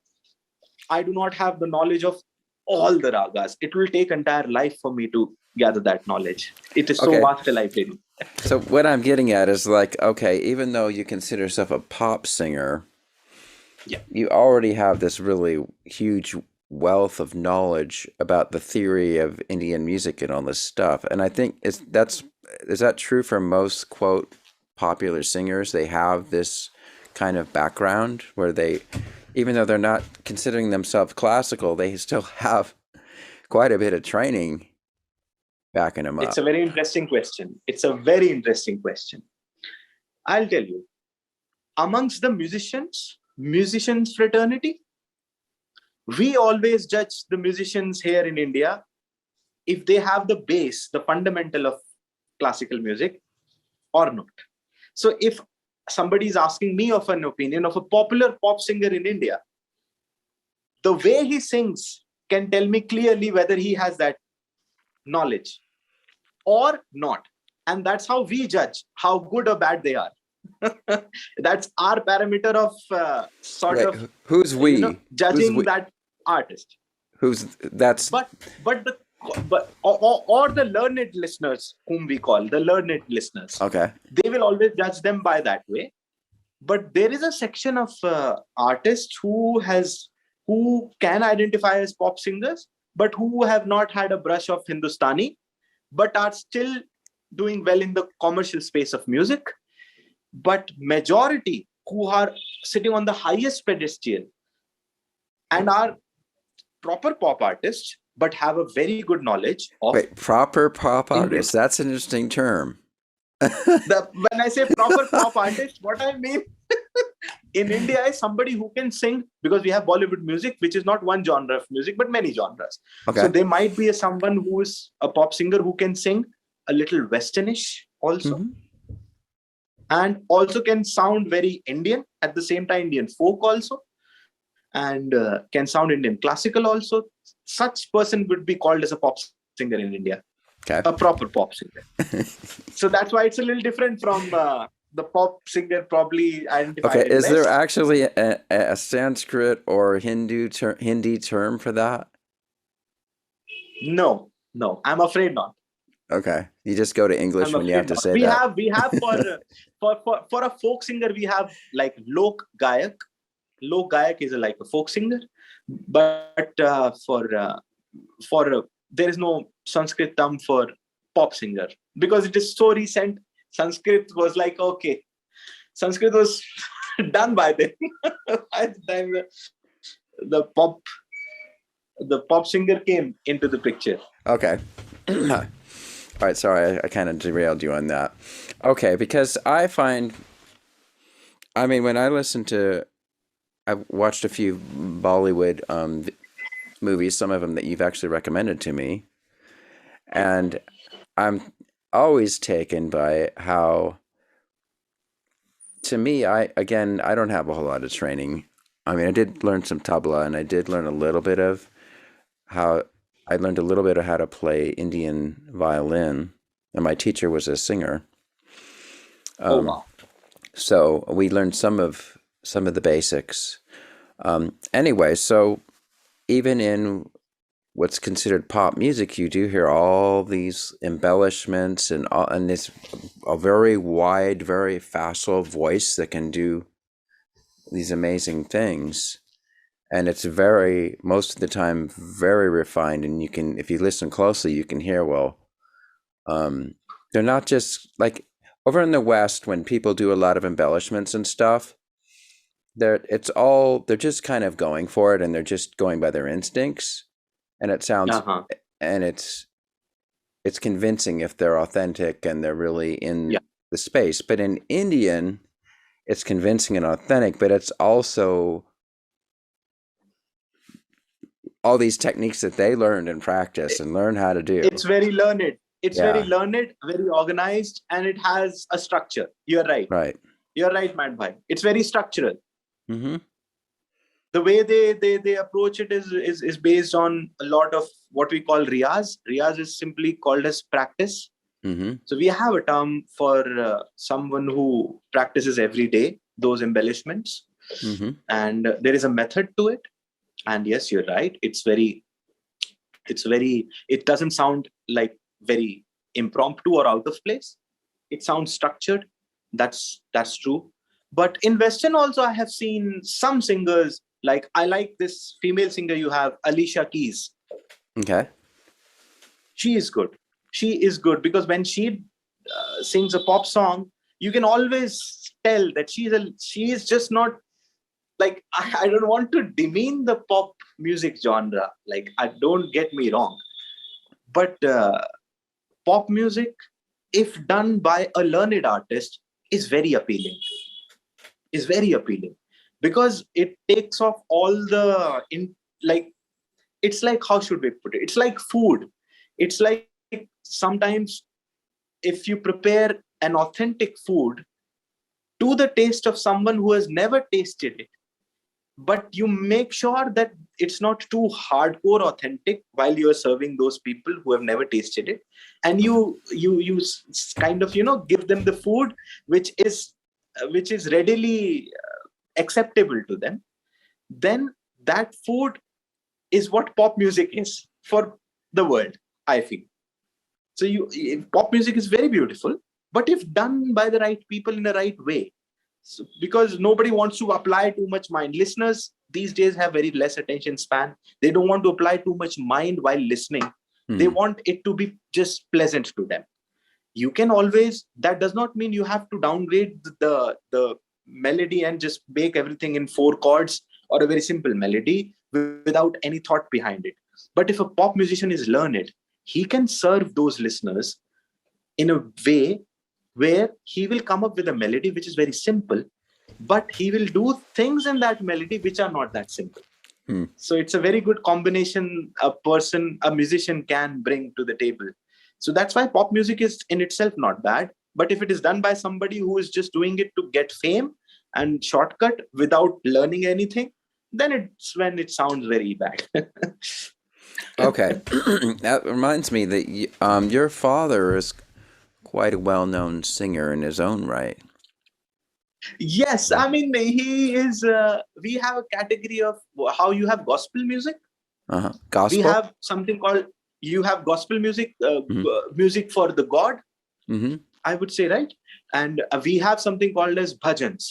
I do not have the knowledge of all the ragas. It will take entire life for me to gather that knowledge. It is so vast a library. So what I'm getting at is like, okay, even though you consider yourself a pop singer, you already have this really huge wealth of knowledge about the theory of Indian music and all this stuff. And I think is that true for most, quote, popular singers? They have this kind of background where they, even though they're not considering themselves classical, they still have quite a bit of training backing them up. It's a very interesting question. It's a very interesting question. I'll tell you, amongst the musicians fraternity, we always judge the musicians here in India if they have the base, the fundamental of classical music or not. So if somebody is asking me of an opinion of a popular pop singer in India, the way he sings can tell me clearly whether he has that knowledge or not. And that's how we judge how good or bad they are. That's our parameter of who's we? Judging that artist. But the learned listeners, whom we call the learned listeners. Okay. They will always judge them by that way. But there is a section of artists who can identify as pop singers, but who have not had a brush of Hindustani, but are still doing well in the commercial space of music. But majority who are sitting on the highest pedestal and are proper pop artists, but have a very good knowledge of... Wait, proper pop artist? That's an interesting term. When I say proper pop artist, what I mean in India is somebody who can sing, because we have Bollywood music, which is not one genre of music, but many genres. So there might be someone who is a pop singer who can sing a little westernish also. And also can sound very Indian, at the same time Indian folk also, and can sound Indian classical also. Such person would be called as a pop singer in India, a proper pop singer. So that's why it's a little different from the pop singer probably identified. Okay, is there actually a Sanskrit or Hindi term for that? No, I'm afraid not. Okay, you just go to English when you have to say that. We have for a folk singer, we have like Lok Gayak. Lok Gayak is like a folk singer, but for there is no Sanskrit term for pop singer because it is so recent. Sanskrit was like, okay, Sanskrit was done by then. By the time the pop singer came into the picture. Okay. All right, sorry, I kind of derailed you on that. Okay, because I find, when I listen to, I've watched a few Bollywood movies, some of them that you've actually recommended to me, and I'm always taken by how, to me, I don't have a whole lot of training. I did learn some tabla, and I did learn a little bit of how to play Indian violin, and my teacher was a singer. Wow. So we learned some of the basics. Anyway, so even what's considered pop music, you do hear all these embellishments and this a very wide, very facile voice that can do these amazing things. And it's very, most of the time, very refined. And you can, if you listen closely, you can hear, well, they're not just like over in the West, when people do a lot of embellishments and stuff, they're just kind of going for it, and they're just going by their instincts. And it sounds, and it's convincing if they're authentic and they're really in the space. But in Indian, it's convincing and authentic, but it's also all these techniques that they learned and practice and learn how to do. It's very learned. It's very learned, very organized, and it has a structure. You're right. Right. You're right, Matt Bhai. It's very structural. Mm-hmm. The way they approach it is based on a lot of what we call riyaz. Riyaz is simply called as practice. Mm-hmm. So we have a term for someone who practices every day those embellishments. Mm-hmm. And there is a method to it. And yes, you're right. It doesn't sound like very impromptu or out of place. It sounds structured. That's true. But in Western also, I have seen some singers, like I like this female singer you have, Alicia Keys. Okay. She is good. She is good because when she sings a pop song, you can always tell that she is just not, like, I don't want to demean the pop music genre. Like, don't get me wrong. But pop music, if done by a learned artist, is very appealing. Because it takes off all the, it's like, how should we put it? It's like food. It's like sometimes if you prepare an authentic food to the taste of someone who has never tasted it, but you make sure that it's not too hardcore authentic while you're serving those people who have never tasted it, and you kind of give them the food which is readily acceptable to them, then that food is what pop music is for the world, I feel. So pop music is very beautiful, but if done by the right people in the right way. So, because nobody wants to apply too much mind. Listeners these days have very less attention span. They don't want to apply too much mind while listening. Mm-hmm. They want it to be just pleasant to them. You can always, that does not mean you have to downgrade the melody and just make everything in 4 chords or a very simple melody without any thought behind it. But if a pop musician is learned, he can serve those listeners in a way where he will come up with a melody which is very simple, but he will do things in that melody which are not that simple. So it's a very good combination a musician can bring to the table. So that's why pop music is in itself not bad. But if it is done by somebody who is just doing it to get fame and shortcut without learning anything, then it's when it sounds very bad. Okay. That reminds me that your father is quite a well-known singer in his own right. Yes, I mean, he is, we have a category of how you have gospel music. Gospel? We have something called, you have gospel music, music for the God, I would say, right? And we have something called as bhajans.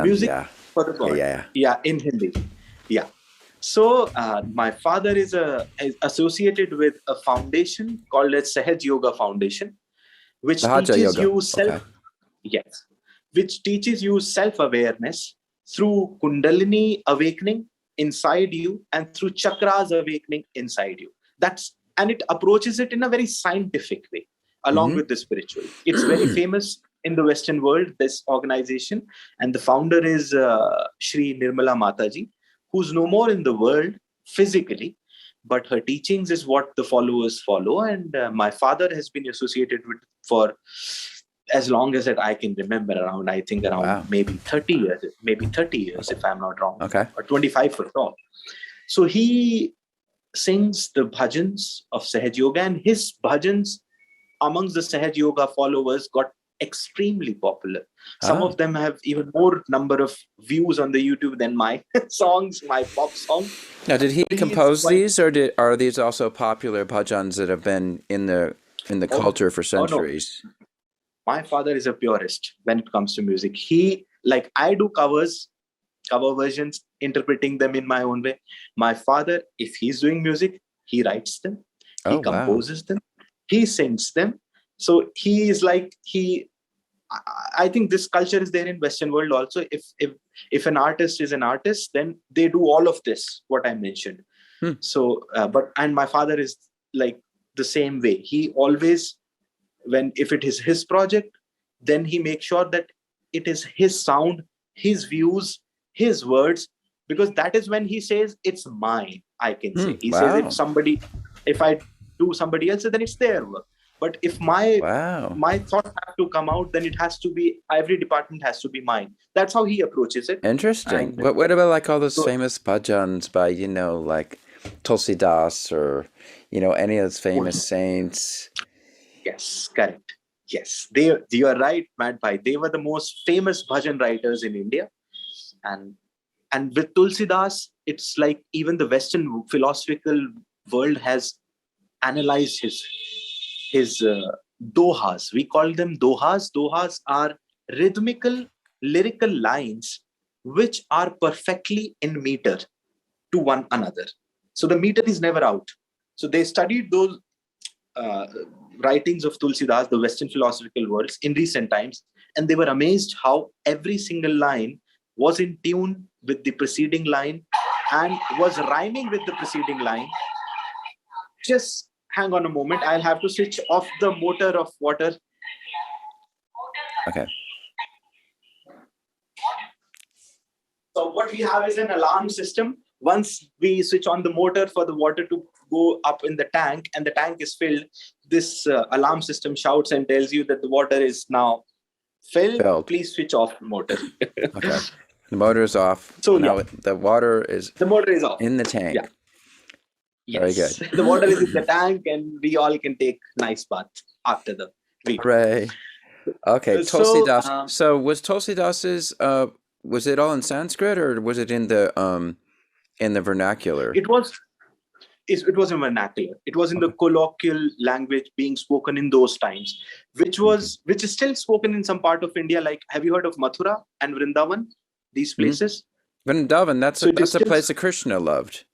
Music for the God. Yeah, in Hindi. Yeah. So my father is associated with a foundation called as Sahaj Yoga Foundation, which teaches you which teaches you self-awareness through Kundalini awakening inside you and through chakras awakening inside you. And it approaches it in a very scientific way, along with the spiritual. It's very famous in the Western world, this organization, and the founder is Shri Nirmala Mataji, who's no more in the world physically, but her teachings is what the followers follow. And my father has been associated with for as long as that I can remember, around maybe 30 years, if I'm not wrong. Okay. Or 25 for sure. So he sings the bhajans of Sahaj Yoga, and his bhajans amongst the Sahaj Yoga followers got extremely popular. Some Oh. of them have even more number of views on the YouTube than my songs, my pop song. Now, did he He is compose quite. these, or are these also popular bhajans that have been in the Oh, culture for oh no, centuries? my father is a purist when it comes to music. He, like, I do covers, cover versions, interpreting them in my own way. My father, if he's doing music, he writes them, he Oh, wow. composes them, he sings them. So he is like, I think this culture is there in Western world also. If an artist is an artist, then they do all of this what I mentioned. Hmm. So but and my father is like the same way. He always, when if it is his project, then he makes sure that it is his sound, his views, his words, because that is when he says it's mine. I can say he says, Wow. if I do somebody else's, then it's their work. But if Wow. my thoughts have to come out, then it has to be, every department has to be mine. That's how he approaches it. Interesting. And What about like all those so, famous bhajans by, like Tulsi Das, or, any of those famous saints? yes, correct. Yes, you are right, Matt Bhai. They were the most famous bhajan writers in India. And with Tulsi Das, it's like even the Western philosophical world has analyzed his dohas. We call them dohas. Dohas are rhythmical, lyrical lines which are perfectly in meter to one another. So the meter is never out. So they studied those uh, writings of Tulsi Das, the Western philosophical worlds, in recent times, and they were amazed how every single line was in tune with the preceding line and was rhyming with the preceding line. Just hang on a moment. I'll have to switch off the motor of water. Okay. So what we have is an alarm system. Once we switch on the motor for the water to go up in the tank and the tank is filled, this alarm system shouts and tells you that the water is now filled. Please switch off the motor. Okay. The motor is off. So now yeah, the water is the motor is off. in the tank. Yeah. Very Yes. good. The water is in the tank and we all can take nice bath after the video. Hooray. Okay, So, Tulsi Das. So was Tulsi Das's was it all in Sanskrit, or was it in the vernacular? it was in vernacular. It was in the colloquial language being spoken in those times, which is still spoken in some part of India. Like, have you heard of Mathura and Vrindavan? These places. Vrindavan, that's a place that Krishna loved.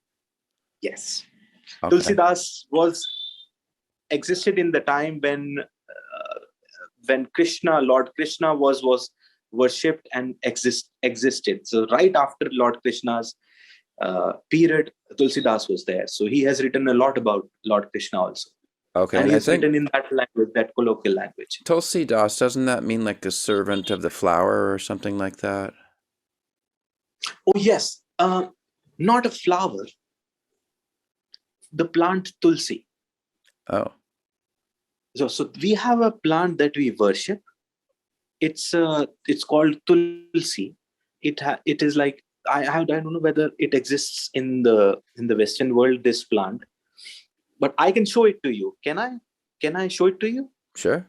Yes. Okay. Tulsi Das existed in the time when Lord Krishna was worshipped and existed. So right after Lord Krishna's period, Tulsi Das was there. So he has written a lot about Lord Krishna also. Okay, and he's written in that language, that colloquial language. Tulsi Das, doesn't that mean like the servant of the flower or something like that? Oh yes, not a flower. The plant Tulsi. Oh. So we have a plant that we worship. It's called Tulsi. It is like, I don't know whether it exists in the Western world, this plant, but I can show it to you. Can I show it to you? Sure.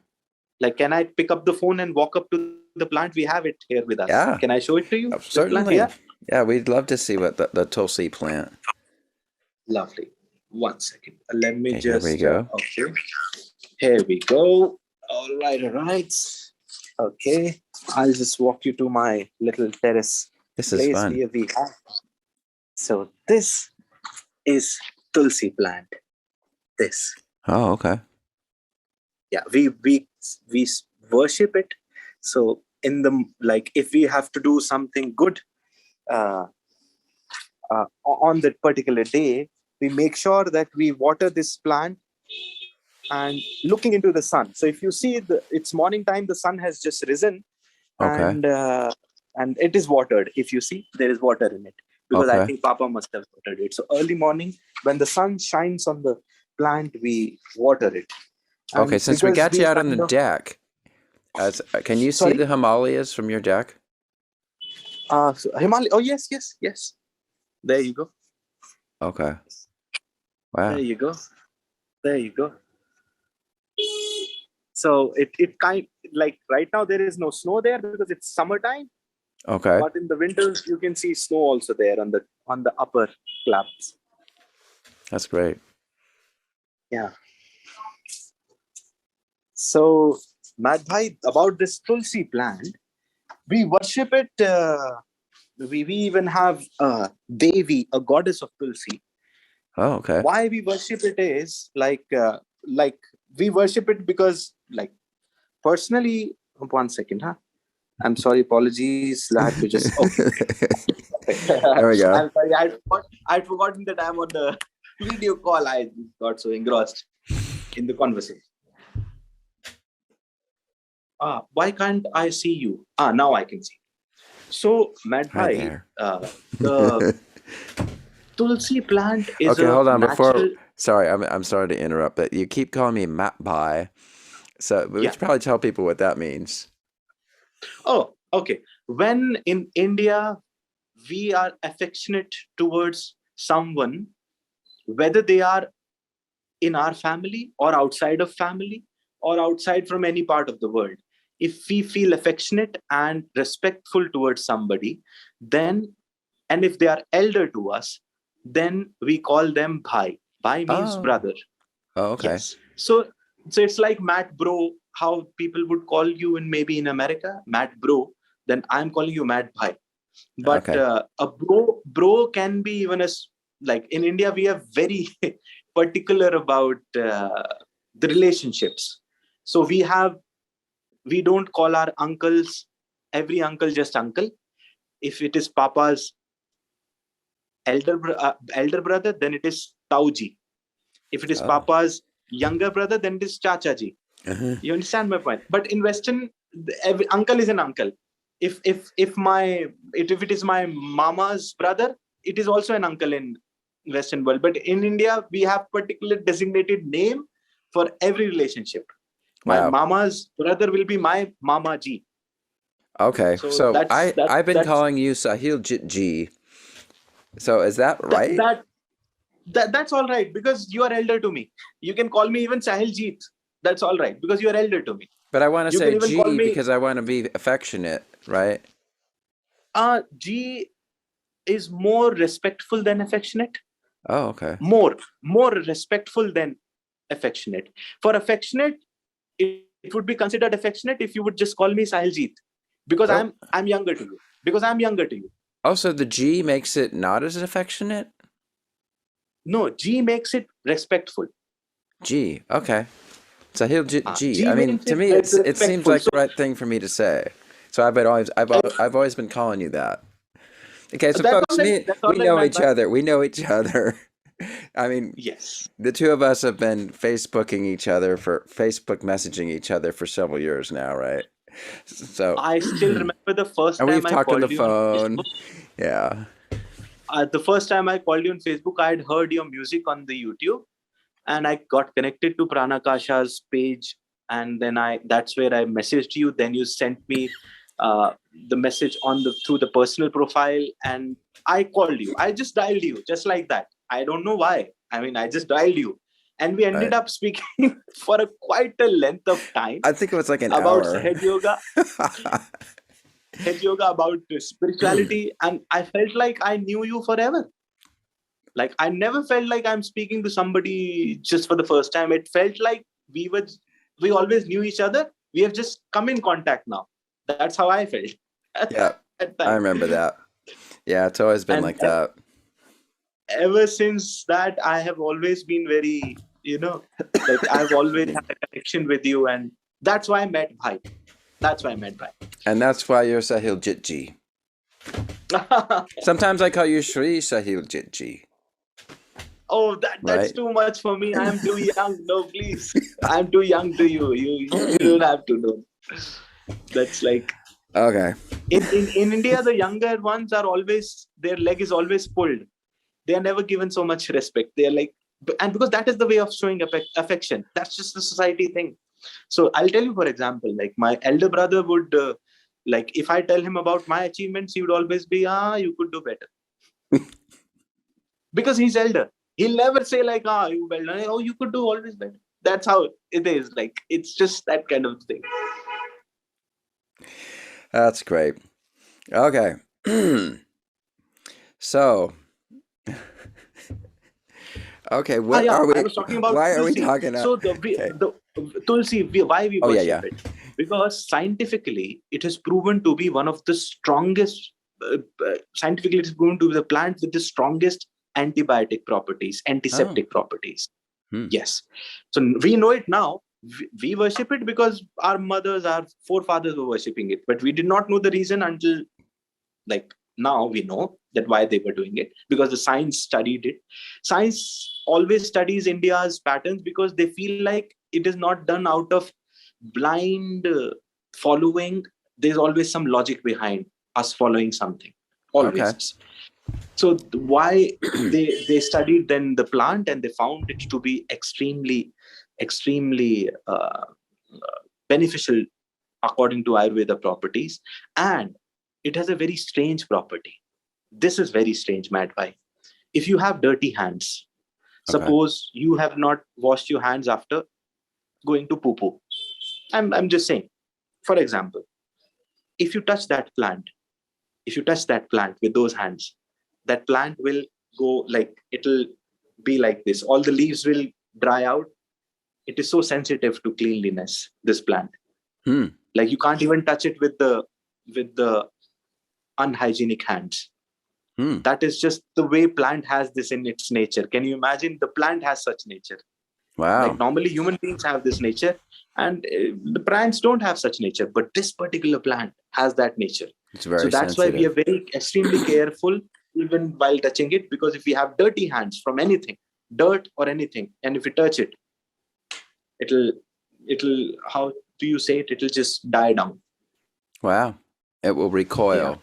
Like, can I pick up the phone and walk up to the plant? We have it here with us. Yeah. Can I show it to you? Certainly. Yeah. Yeah, we'd love to see what the Tulsi plant. Lovely. 1 second. Let me just. Here we go. Okay. Here we go. All right. Okay. I'll just walk you to my little terrace. This is fun. Here we have. So this is Tulsi plant. This. Oh, okay. Yeah, we worship it. So if we have to do something good on that particular day, we make sure that we water this plant and looking into the sun. So if you see it's morning time, the sun has just risen. Okay. And it is watered. If you see, there is water in it, because I think Papa must have watered it. So early morning, when the sun shines on the plant, we water it. And okay, since we got you out on the deck, can you see the Himalayas from your deck? Himalaya. Oh yes. There you go. Okay. Wow. There you go. So it kind like right now there is no snow there because it's summertime. Okay. But in the winters you can see snow also there on the upper slabs. That's great. Yeah. So, Matt Bhai, about this tulsi plant, we worship it. We even have Devi, a goddess of tulsi. Oh, okay. Why we worship it is like we worship it because like personally. One second, huh? I'm sorry, apologies. I had to just okay. There we go. I'm sorry, I'd forgotten that I'm on the video call. I got so engrossed in the conversation. Why can't I see you? Now I can see. So, Matt Hi Bhai, there. the tulsi plant is Okay, hold on. natural. Sorry, I'm sorry to interrupt, but you keep calling me Matt Bhai, so we should probably tell people what that means. Oh, okay. When in India we are affectionate towards someone, whether they are in our family or outside of family or outside from any part of the world, if we feel affectionate and respectful towards somebody, then, and if they are elder to us, then we call them bhai. Bhai means brother. Oh, okay. Yes. So it's like Matt bro, how people would call you in maybe in America, Matt bro, then I'm calling you Matt bhai. But Okay. a bro can be even as like in India we are very particular about the relationships. So we don't call our uncles every uncle just uncle. If it is Papa's elder brother, then it is Tauji. If it is Papa's younger brother, then it is Chachaji. You understand my point? But in Western, every uncle is an uncle. If it is my mama's brother, it is also an uncle in Western world. But in India, we have particular designated name for every relationship. My mama's brother will be my mama ji. Okay, so I've been that's calling you Sahiljeet Ji. So is that right? That's all right because you are elder to me. You can call me even Sahiljeet. That's all right because you are elder to me. But I want to say G because I want to be affectionate, right? G is more respectful than affectionate. Oh, okay. More respectful than affectionate. For affectionate, it would be considered affectionate if you would just call me Sahiljeet because I'm younger to you. Because I'm younger to you. Oh, so the G makes it not as affectionate? No, G makes it respectful. G, okay. Sahiljeet G. G I mean, to me, it seems like the right thing for me to say. So I've always been calling you that. Okay, so folks, we know each other. We know each other. I mean, yes, the two of us have been Facebook messaging each other for several years now, right? So I still remember the first time we've I talked called on the phone. Yeah. The first time I called you on Facebook, I had heard your music on the YouTube, and I got connected to Pranakasha's page, and then that's where I messaged you. Then you sent me the message through the personal profile, and I called you. I just dialed you just like that. I don't know why. I mean, I just dialed you, and we ended up speaking for quite a length of time. I think it was like an about hour. head yoga. Head yoga, about spirituality, and I felt like I knew you forever. Like I never felt like I'm speaking to somebody just for the first time. It felt like we always knew each other. We have just come in contact now. That's how I felt. Yeah, I remember that. Yeah, it's always been like that. Ever since that, I have always been very, like I've always had a connection with you, and that's why I met Bhai. That's why I met Bhai. And that's why you're Sahiljeet Ji. Sometimes I call you Shri Sahiljeet Ji. Oh, that's too much for me. I'm too young. No, please. I'm too young to you. You don't have to know. That's like okay. In India, the younger ones are always, their leg is always pulled. They are never given so much respect. They are like, and because that is the way of showing affection. That's just the society thing. So I'll tell you, for example, like my elder brother would, like if I tell him about my achievements, he would always be, you could do better. Because he's elder. He'll never say like, you well done. Oh, you could do always better. That's how it is. Like, it's just that kind of thing. That's great. Okay. So, okay, what Yeah, are I we, was talking about why are we tulsi. talking So okay. the tulsi, why we Oh, yeah, worship yeah. it? Because scientifically, it is proven to be one of the strongest. Scientifically, it is proven to be the plant with the strongest antibiotic properties, Oh. antiseptic properties. Hmm. Yes. So we know it now. We worship it because our mothers, our forefathers were worshipping it, but we did not know the reason until, like, now we know that why they were doing it, because the science studied it. Science always studies India's patterns because they feel like it is not done out of blind following. There's always some logic behind us following something, Okay. always. So why they studied then the plant, and they found it to be extremely beneficial according to Ayurveda properties. And it has a very strange property. This is very strange, Matt. Bhai. If you have dirty hands, Okay. suppose you have not washed your hands after going to poo poo. I'm just saying, for example, if you touch that plant, if you touch that plant with those hands, that plant will go like, it'll be like this. All the leaves will dry out. It is so sensitive to cleanliness, this plant. Hmm. Like, you can't even touch it with the unhygienic hands. Hmm. That is just the way plant has this in its nature. Can you imagine? The plant has such nature. Like, Wow. normally human beings have this nature, and the plants don't have such nature, but this particular plant has that nature. It's So very that's why we are sensitive. very extremely careful even while touching it, because if we have dirty hands from anything, dirt or anything, and if we touch it, it'll it'll how do you say it? It'll just die down. Wow. It will Yeah. recoil.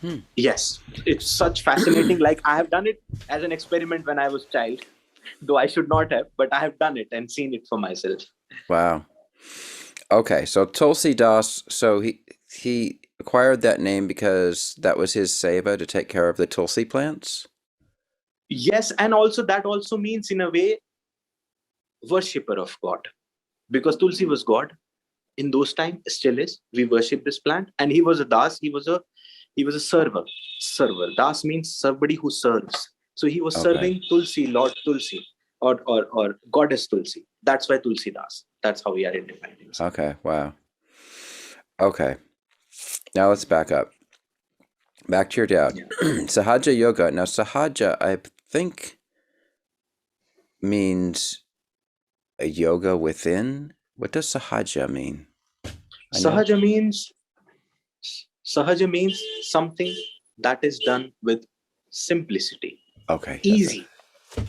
Hmm. Yes, it's such fascinating. Like, I have done it as an experiment when I was child, though I should not have, but I have done it and seen it for myself. Wow. Okay, so Tulsi Das, so he acquired that name because that was his seva to take care of the Tulsi plants? Yes, and also that also means, in a way, worshipper of God, because Tulsi was God in those times, still is. We worship this plant, and he was a das. He was a server. Das means somebody who serves. So he was Okay. serving Tulsi, Lord Tulsi, or Goddess Tulsi. That's why Tulsi Das. That's how we identify him. Okay, wow. Okay. Now let's back up. Back to your dad. Yeah. Sahaja Yoga. Now, Sahaja, I think, means a yoga within. What does Sahaja mean? I know. Sahaja means something that is done with simplicity. Okay. Easy.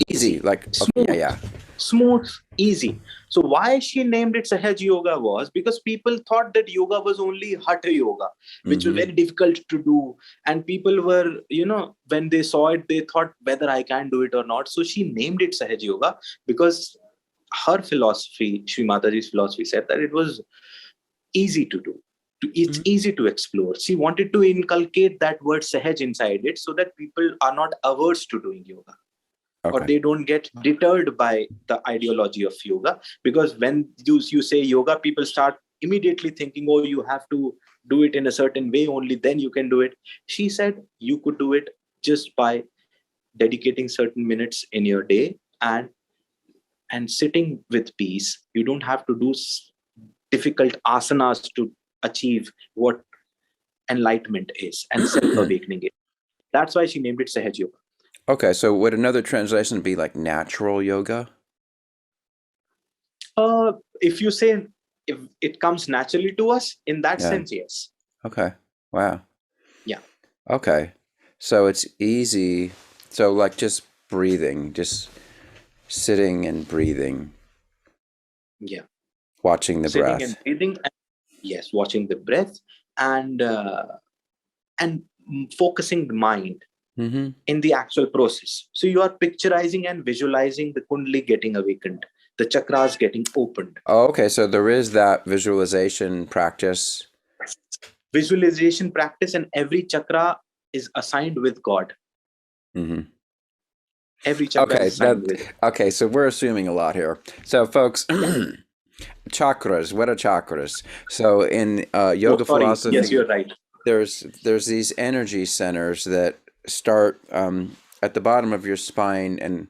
Easy. Like, okay, yeah. Smooth, easy. So why she named it Sahaj Yoga was because people thought that yoga was only Hatha Yoga, which was very difficult to do. And people were, when they saw it, they thought whether I can do it or not. So she named it Sahaj Yoga because her philosophy, Sri Mataji's philosophy, said that it was easy to do. It's easy to explore. She wanted to inculcate that word Sahaj inside it so that people are not averse to doing yoga. Okay. Or they don't get deterred by the ideology of yoga, because when you say yoga, people start immediately thinking, oh, you have to do it in a certain way, only then you can do it. She said you could do it just by dedicating certain minutes in your day and sitting with peace. You don't have to do difficult asanas to achieve what enlightenment is and self-awakening is. That's why she named it Sahaj Yoga. Okay, so would another translation be like natural yoga? If you say if it comes naturally to us, in that sense, yes. Okay. Wow. Yeah. Okay. So it's easy. So like just breathing, just sitting and breathing. Yeah. Watching the breath. Sitting and breathing. Yes, watching the breath and focusing the mind in the actual process. So you are picturizing and visualizing the kundali getting awakened, the chakras getting opened. Oh, okay. So there is that visualization practice. Visualization practice, and every chakra is assigned with God. Every chakra Okay, is assigned with. okay, so we're assuming a lot here. So, folks, chakras. What are chakras? So, in Oh, yoga sorry. Yes, philosophy, you're right. there's these energy centers that start at the bottom of your spine, and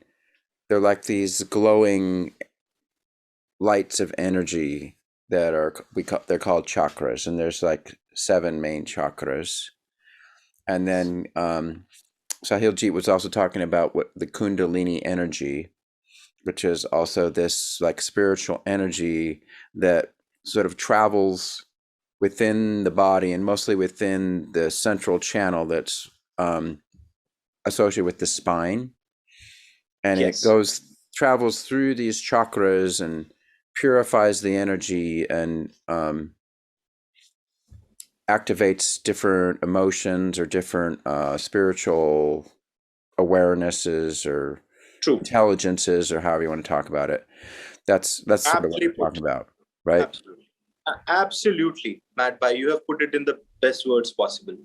they're like these glowing lights of energy that are they're called chakras, and there's like 7 main chakras. And then Sahiljeet was also talking about what the Kundalini energy, which is also this like spiritual energy that sort of travels within the body and mostly within the central channel that's associated with the spine, and it Yes. travels through these chakras and purifies the energy and activates different emotions or different spiritual awarenesses or True. intelligences, or however you want to talk about it. That's sort of what Aptly we're put. talking about, right? Absolutely. Absolutely, Matt Bhai. You have put it in the best words possible.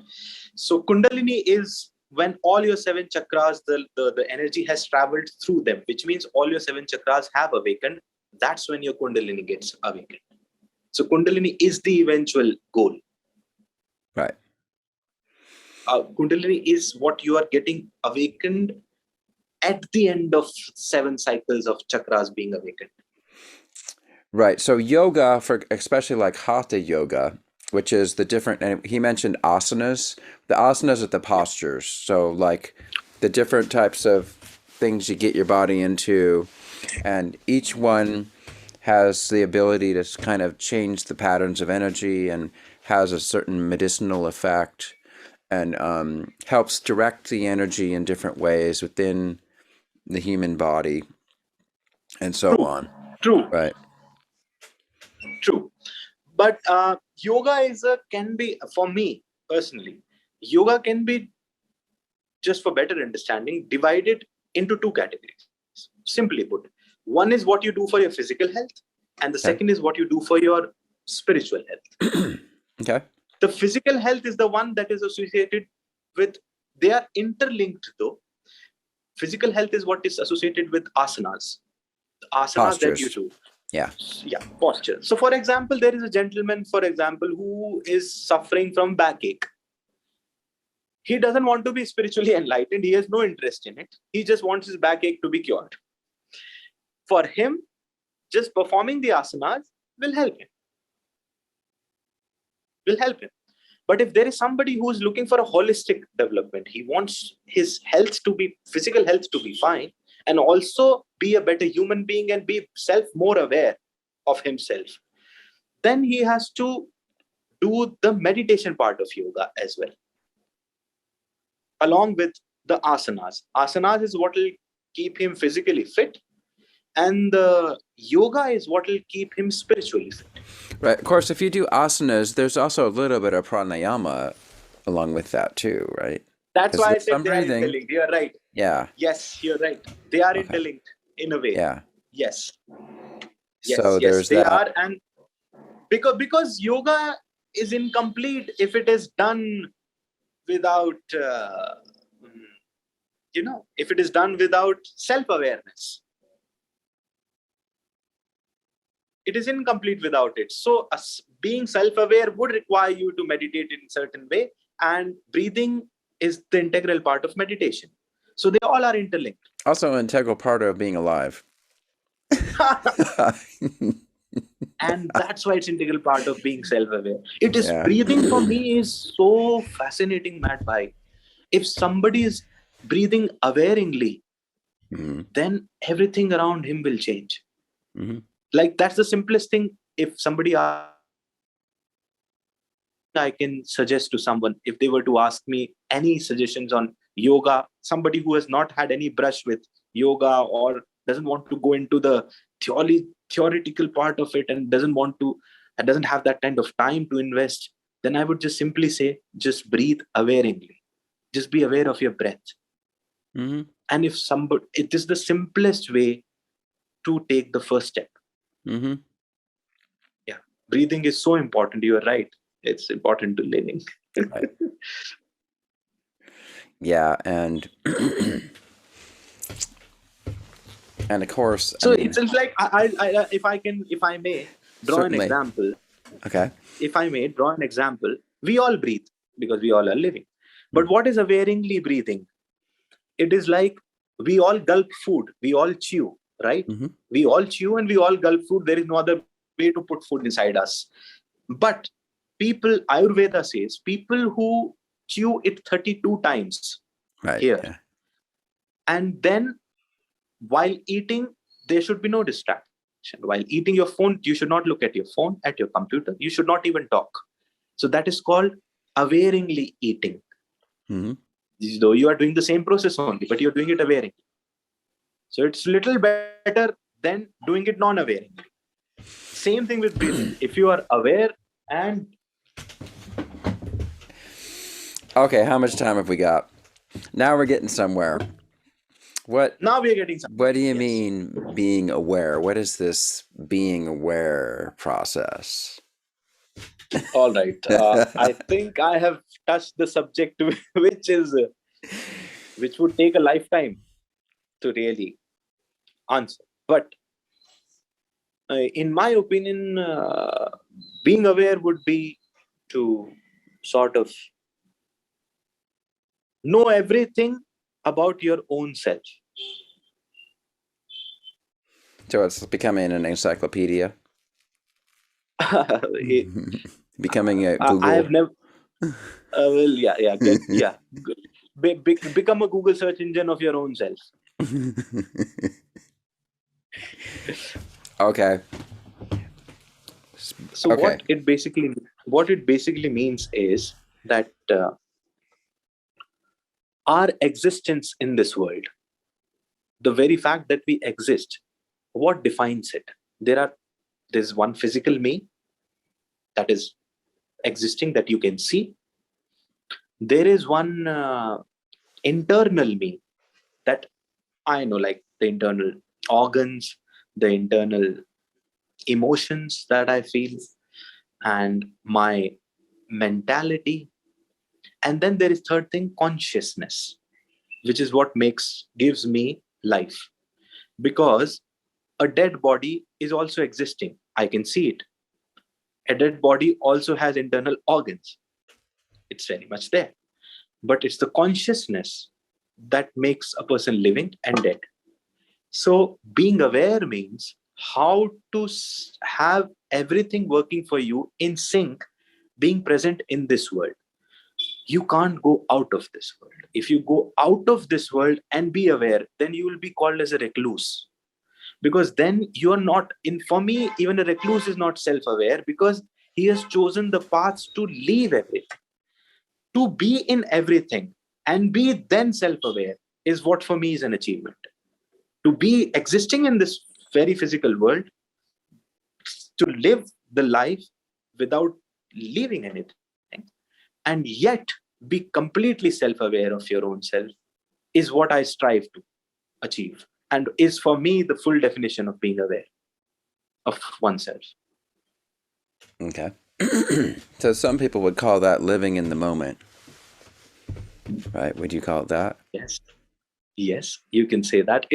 So Kundalini is when all your 7 chakras, the energy has traveled through them, which means all your 7 chakras have awakened. That's when your Kundalini gets awakened. So Kundalini is the eventual goal. Right. Kundalini is what you are getting awakened at the end of 7 cycles of chakras being awakened. Right. So yoga, for especially like hatha yoga, which is the different, and he mentioned asanas. The asanas are the postures. So like the different types of things you get your body into, and each one has the ability to kind of change the patterns of energy and has a certain medicinal effect, and helps direct the energy in different ways within the human body, and so True, on. true, Right. true. But yoga can be, for me personally, yoga can be, just for better understanding, divided into 2 categories. Simply put, one is what you do for your physical health, and the Okay. second is what you do for your spiritual health. Okay. The physical health is the one that is associated with, they are interlinked though. Physical health is what is associated with asanas, the asanas that you Postures. do. Yeah. Yeah, posture. So, for example, there is a gentleman, for example, who is suffering from backache. He doesn't want to be spiritually enlightened. He has no interest in it. He just wants his backache to be cured. For him, just performing the asanas will help him. Will help him. But if there is somebody who is looking for a holistic development, he wants his health to be, physical health to be fine, and also be a better human being and be more aware of himself, then he has to do the meditation part of yoga as well, along with the asanas. Asanas is what will keep him physically fit, and the yoga is what will keep him spiritually fit. Right. Of course, if you do asanas, there's also a little bit of pranayama along with that too, right? That's Because why I there's said some they are breathing. interlinked. You're right. Yeah. Yes, you're right. They are Okay. interlinked in a way. Yeah. Yes. So Yes, there's they that. are. And because yoga is incomplete if it is done without if it is done without self-awareness. It is incomplete without it. So being self-aware would require you to meditate in a certain way, and breathing is the integral part of meditation. So they all are interlinked. Also an integral part of being alive. And that's why it's integral part of being self-aware. It is Yeah. breathing for me is so fascinating, Matt Bhai. If somebody is breathing awareingly, Mm-hmm. then everything around him will change. Mm-hmm. Like that's the simplest thing. If somebody I can suggest to someone, if they were to ask me any suggestions on yoga, somebody who has not had any brush with yoga or doesn't want to go into the theoretical part of it and doesn't have that kind of time to invest, then I would just simply say, just breathe awareingly. Just be aware of your breath. Mm-hmm. And it is the simplest way to take the first step. Mm-hmm. Yeah. Breathing is so important. You are right. It's important to living. Right. Yeah, and And of course, So it's like if I may draw certainly. an example. Okay. If I may draw an example, we all breathe because we all are living. But what is awareingly breathing? It is like we all gulp food, we all chew, right? We all chew and we all gulp food. There is no other way to put food inside us. But people, Ayurveda says, people who chew it 32 times here, Yeah. and then while eating, there should be no distraction. While eating your phone, you should not look at your phone, at your computer. You should not even talk. So that is called awareingly eating. Though you are doing the same process only, but you're doing it awareingly. So it's little better than doing it non-awareingly. Same thing with breathing. If you are aware and... Okay, how much time have we got? Now we're getting somewhere. Now we are getting somewhere. What do you mean being aware? What is this being aware process? All right. I think I have touched the subject which would take a lifetime to really answer. But in my opinion, being aware would be to sort of know everything about your own self. So it's becoming an encyclopedia? Becoming a Google? I have never... Become a Google search engine of your own self. Okay. So what it basically means is that our existence in this world, the very fact that we exist, what defines it? There's one physical me that is existing, that you can see. There is one internal me that I know, like the internal organs, the internal emotions that I feel, and my mentality. And then there is third thing, consciousness, which is what gives me life. Because a dead body is also existing. I can see it. A dead body also has internal organs. It's very much there. But it's the consciousness that makes a person living and dead. So being aware means how to have everything working for you in sync, being present in this world. You can't go out of this world. If you go out of this world and be aware, then you will be called as a recluse. Because then you are not, for me, even a recluse is not self-aware, because he has chosen the paths to leave everything. To be in everything and be then self-aware is what for me is an achievement. To be existing in this very physical world, to live the life without leaving anything, and yet be completely self-aware of your own self, is what I strive to achieve, and is for me the full definition of being aware of oneself. Okay. So some people would call that living in the moment, right? Would you call it that? Yes, you can say that.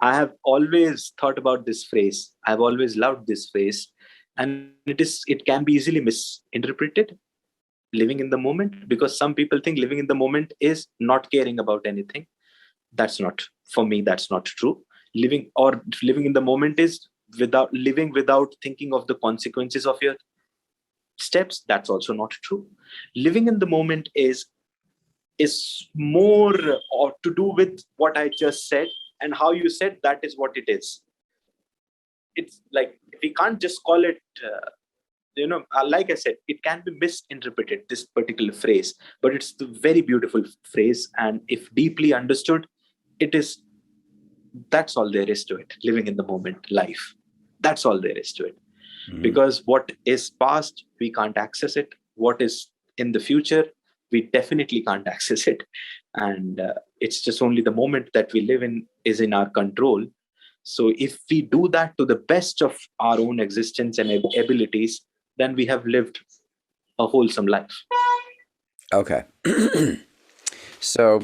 I have always thought about this phrase. I've always loved this phrase, and it can be easily misinterpreted, living in the moment, because some people think living in the moment is not caring about anything. For me, that's not true. Living in the moment is living without thinking of the consequences of your steps. That's also not true. Living in the moment is more to do with what I just said, and how you said that is what it is. It's like, we can't just call it, like I said, it can be misinterpreted, this particular phrase, but it's the very beautiful phrase. And if deeply understood, that's all there is to it. Living in the moment, life. That's all there is to it. Mm-hmm. Because what is past, we can't access it. What is in the future, we definitely can't access it. And it's just only the moment that we live in is in our control. So if we do that to the best of our own existence and abilities, then we have lived a wholesome life. Okay. So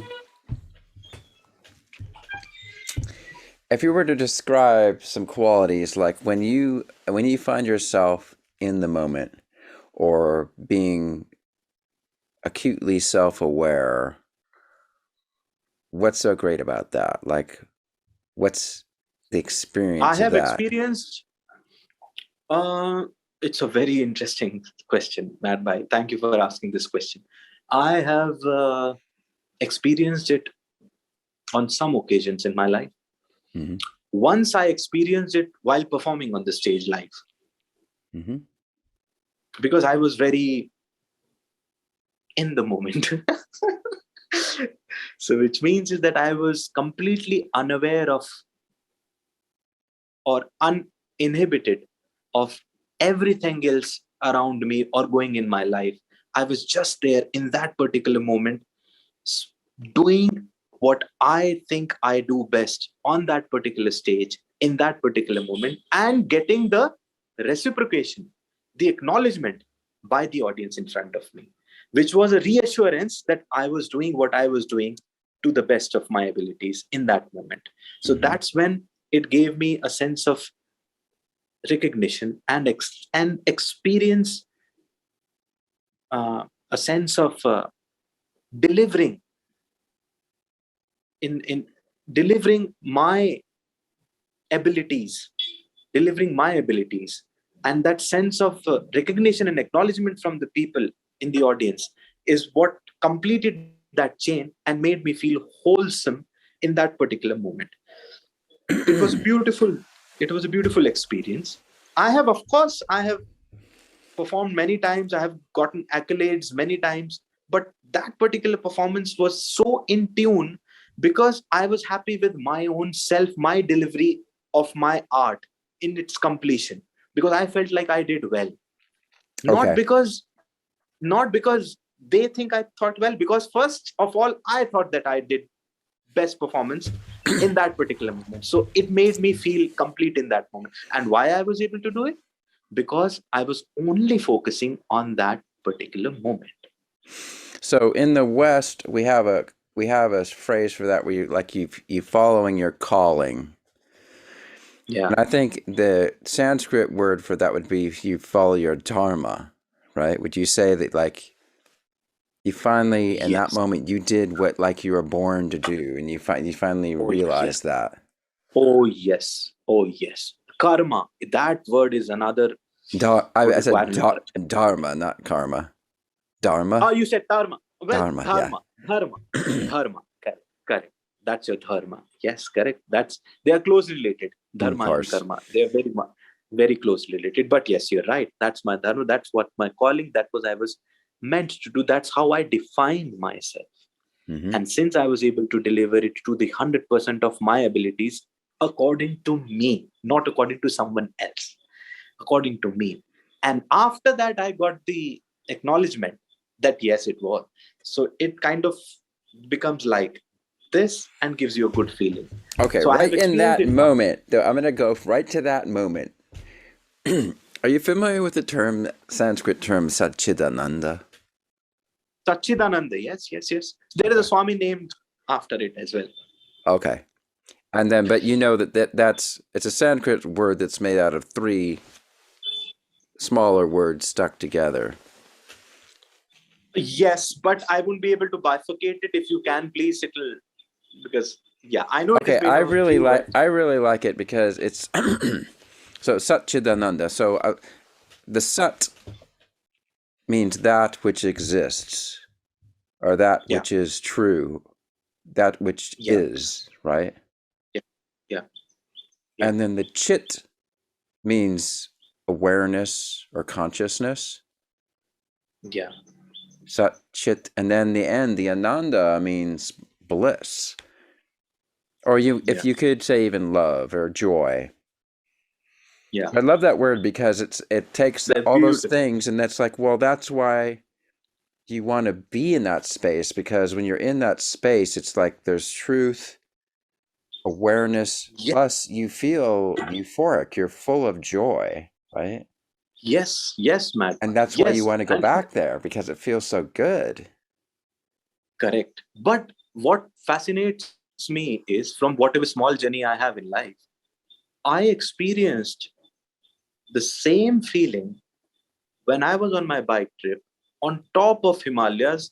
If you were to describe some qualities, like when you find yourself in the moment or being acutely self-aware, what's so great about that? Like, what's the I experience of have that? experienced, uh, it's a very interesting question, Matt Bhai. Thank you for asking this question. I have experienced it on some occasions in my life. Hmm. Once I experienced it while performing on the stage live, Hmm. because I was very in the moment. So, which means is that I was completely unaware of or uninhibited of everything else around me or going in my life. I was just there in that particular moment, s- doing what I think I do best on that particular stage, in that particular moment, and getting the reciprocation, the acknowledgement by the audience in front of me, which was a reassurance that I was doing what I was doing to the best of my abilities in that moment. So Hmm. that's when it gave me a sense of recognition and experience, a sense of delivering in delivering my abilities, delivering my abilities, and that sense of recognition and acknowledgement from the people in the audience is what completed that chain and made me feel wholesome in that particular moment. It was beautiful. It was a beautiful experience. I have performed many times. I have gotten accolades many times. But that particular performance was so in tune because I was happy with my own self, my delivery of my art in its completion. Because I felt like I did well. Not Okay. because not because they think I thought well, because first of all, I thought that I did best performance in that particular moment. So it made me feel complete in that moment. And why I was able to do it? Because I was only focusing on that particular moment. So in the West, we have a phrase for that where you following your calling. Yeah. And I think the Sanskrit word for that would be you follow your dharma, right? Would you say that like you finally in that Yes. moment you did what like you were born to do and you finally Oh, yes. realized that. Oh, yes. Oh, yes. Karma. That word is another I would said require an interpretation. dharma, not karma. Oh, Dharma? you said dharma. Well, Dharma, yeah. dharma. Dharma. Dharma. Correct. Correct. That's your dharma. Yes, correct. They are closely related. Of Dharma and course. karma. They are very closely related. But yes, you're right. That's my dharma. That's what my calling. That was I was meant to do. That's how I defined myself. Hmm. And since I was able to deliver it to the 100% of my abilities, according to me, not according to someone else, according to me. And after that, I got the acknowledgement that yes, it was. So it kind of becomes like this and gives you a good feeling. Okay, So I right have in experienced that it once. moment, though, I'm going to go right to that moment. Are you familiar with the term, Sanskrit term, Satchidananda? Sachidananda, yes, yes, yes. There is a Okay. Swami named after it as well. Okay. And then, but you know that's it's a Sanskrit word that's made out of three smaller words stuck together. Yes, but I won't be able to bifurcate it. If you can, please, it'll because yeah, I know it is Okay, made out of three words. I really like it because it's so Satchidananda. So the Sat means that which exists, or that Yeah, which is true, that which yeah, is, right? yeah, yeah, yeah, And then the Chit means awareness or consciousness. yeah, Sat Chit, and then the end, the Ananda means bliss. Or if yeah, you could say even love or joy. yeah. I love that word because it takes They're all those beautiful. things, and that's like, well, that's why you want to be in that space, because when you're in that space, it's like there's truth, awareness, Yeah, plus you feel euphoric, you're full of joy, right? yes, yes, Matt. And that's why you Yes, want to go and back there because it feels so good. correct. But what fascinates me is, from whatever small journey I have in life, I experienced the same feeling when I was on my bike trip on top of Himalayas.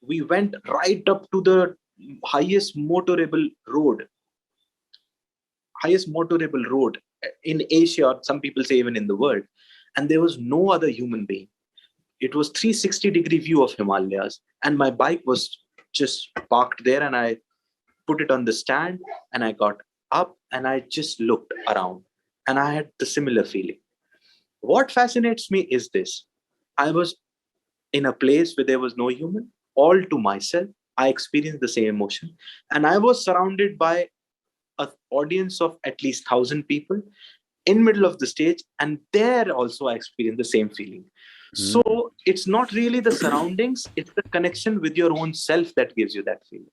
We went right up to the highest motorable road, highest motorable road in Asia, or some people say even in the world. And there was no other human being. It was 360-degree view of Himalayas. And my bike was just parked there, and I put it on the stand, and I got up and I just looked around, and I had the similar feeling. What fascinates me is this. I was in a place where there was no human, all to myself. I experienced the same emotion, and I was surrounded by an audience of at least 1,000 people in middle of the stage, and there also I experienced the same feeling. So it's not really the surroundings, it's the connection with your own self that gives you that feeling.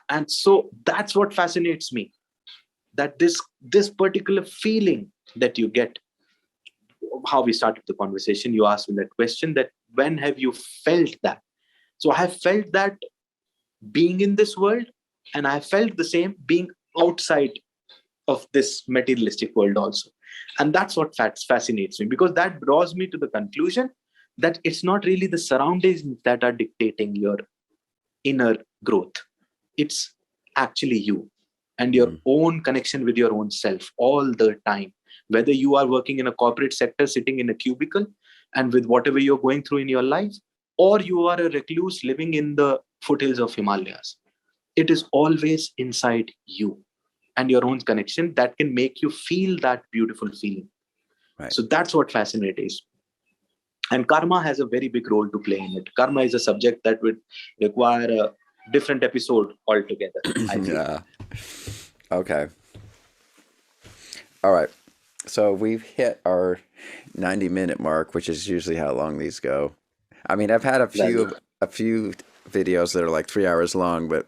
And so that's what fascinates me, that this particular feeling that you get. How we started the conversation, you asked me that question, that when have you felt that? So I have felt that being in this world, and I felt the same being outside of this materialistic world also. And that's what fascinates me, because that draws me to the conclusion that it's not really the surroundings that are dictating your inner growth. It's actually you and your own connection with your own self all the time. Whether you are working in a corporate sector, sitting in a cubicle, and with whatever you're going through in your life, or you are a recluse living in the foothills of Himalayas, it is always inside you and your own connection that can make you feel that beautiful feeling. Right. So that's what fascinates. And karma has a very big role to play in it. Karma is a subject that would require a different episode altogether. Yeah. Okay. All right. So we've hit our 90-minute mark, which is usually how long these go. I mean, I've had a few videos that are like 3 hours long, but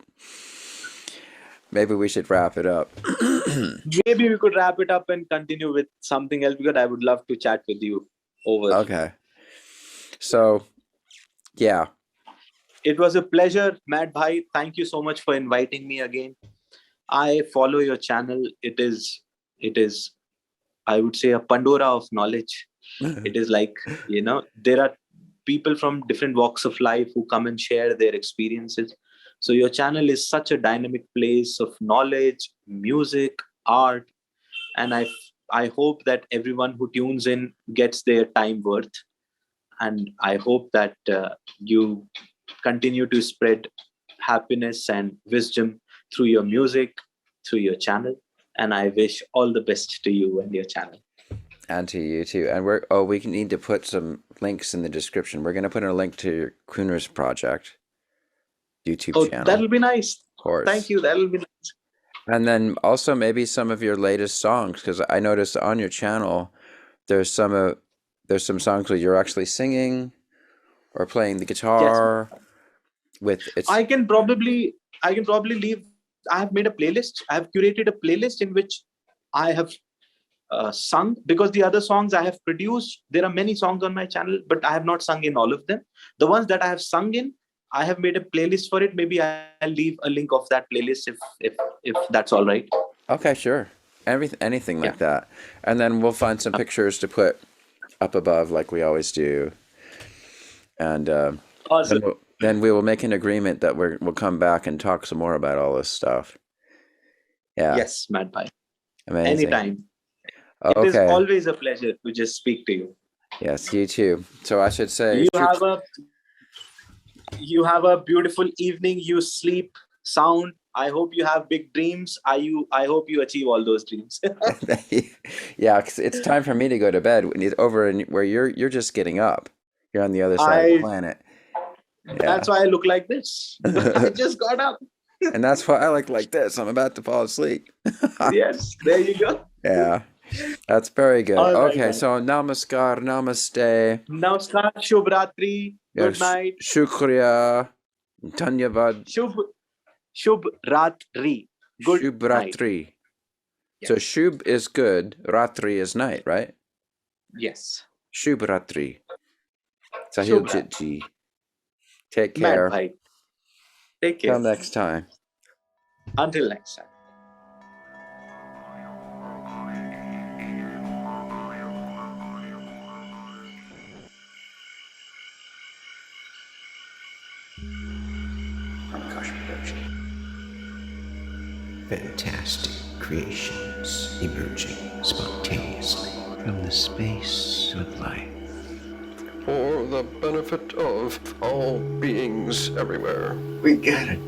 maybe we should wrap it up. Maybe we could wrap it up and continue with something else, because I would love to chat with you over. Okay. So, yeah. It was a pleasure, Matt Bhai. Thank you so much for inviting me again. I follow your channel. It is, I would say, a Pandora of knowledge. It is like, there are people from different walks of life who come and share their experiences. So your channel is such a dynamic place of knowledge, music, art. And I hope that everyone who tunes in gets their time worth. And I hope that you continue to spread happiness and wisdom through your music, through your channel. And I wish all the best to you and your channel. And to you too. And we need to put some links in the description. We're going to put a link to your Crooners project YouTube channel. That'll be nice. Of course. Thank you. That'll be nice. And then also maybe some of your latest songs, because I noticed on your channel there's some songs where you're actually singing or playing the guitar. Yes. I can probably leave. I have made a playlist. I have curated a playlist in which I have sung, because the other songs I have produced, there are many songs on my channel, but I have not sung in all of them. The ones that I have sung in, I have made a playlist for it. Maybe I'll leave a link of that playlist if that's all right. Okay, sure. Anything like that. And then we'll find some pictures to put up above like we always do. And awesome. Then we will make an agreement that we'll come back and talk some more about all this stuff. Yeah. Yes, Matt Bhai. Amazing. Anytime. Okay. It is always a pleasure to just speak to you. Yes, you too. So I should say you have a beautiful evening. You sleep sound. I hope you have big dreams. I hope you achieve all those dreams. Yeah, 'cause it's time for me to go to bed. Over where you're just getting up. You're on the other side of the planet. Yeah. That's why I look like this. I just got up. And that's why I look like this. I'm about to fall asleep. Yes, there you go. Yeah. That's very good. All right, okay, so namaskar, namaste. Namaskar, Shubh Ratri. Good night. Shukriya. Dhanyavad. Shubh Ratri. Good Shubh Ratri. Yes. So Shubh is good, Ratri is night, right? Yes. Shubh Ratri. Sahiljeet ji. Take care. Take care. Till next time. Until next time. Pranakasha production. Fantastic creations emerging spontaneously from the space of life. For the benefit of all beings everywhere. We gotta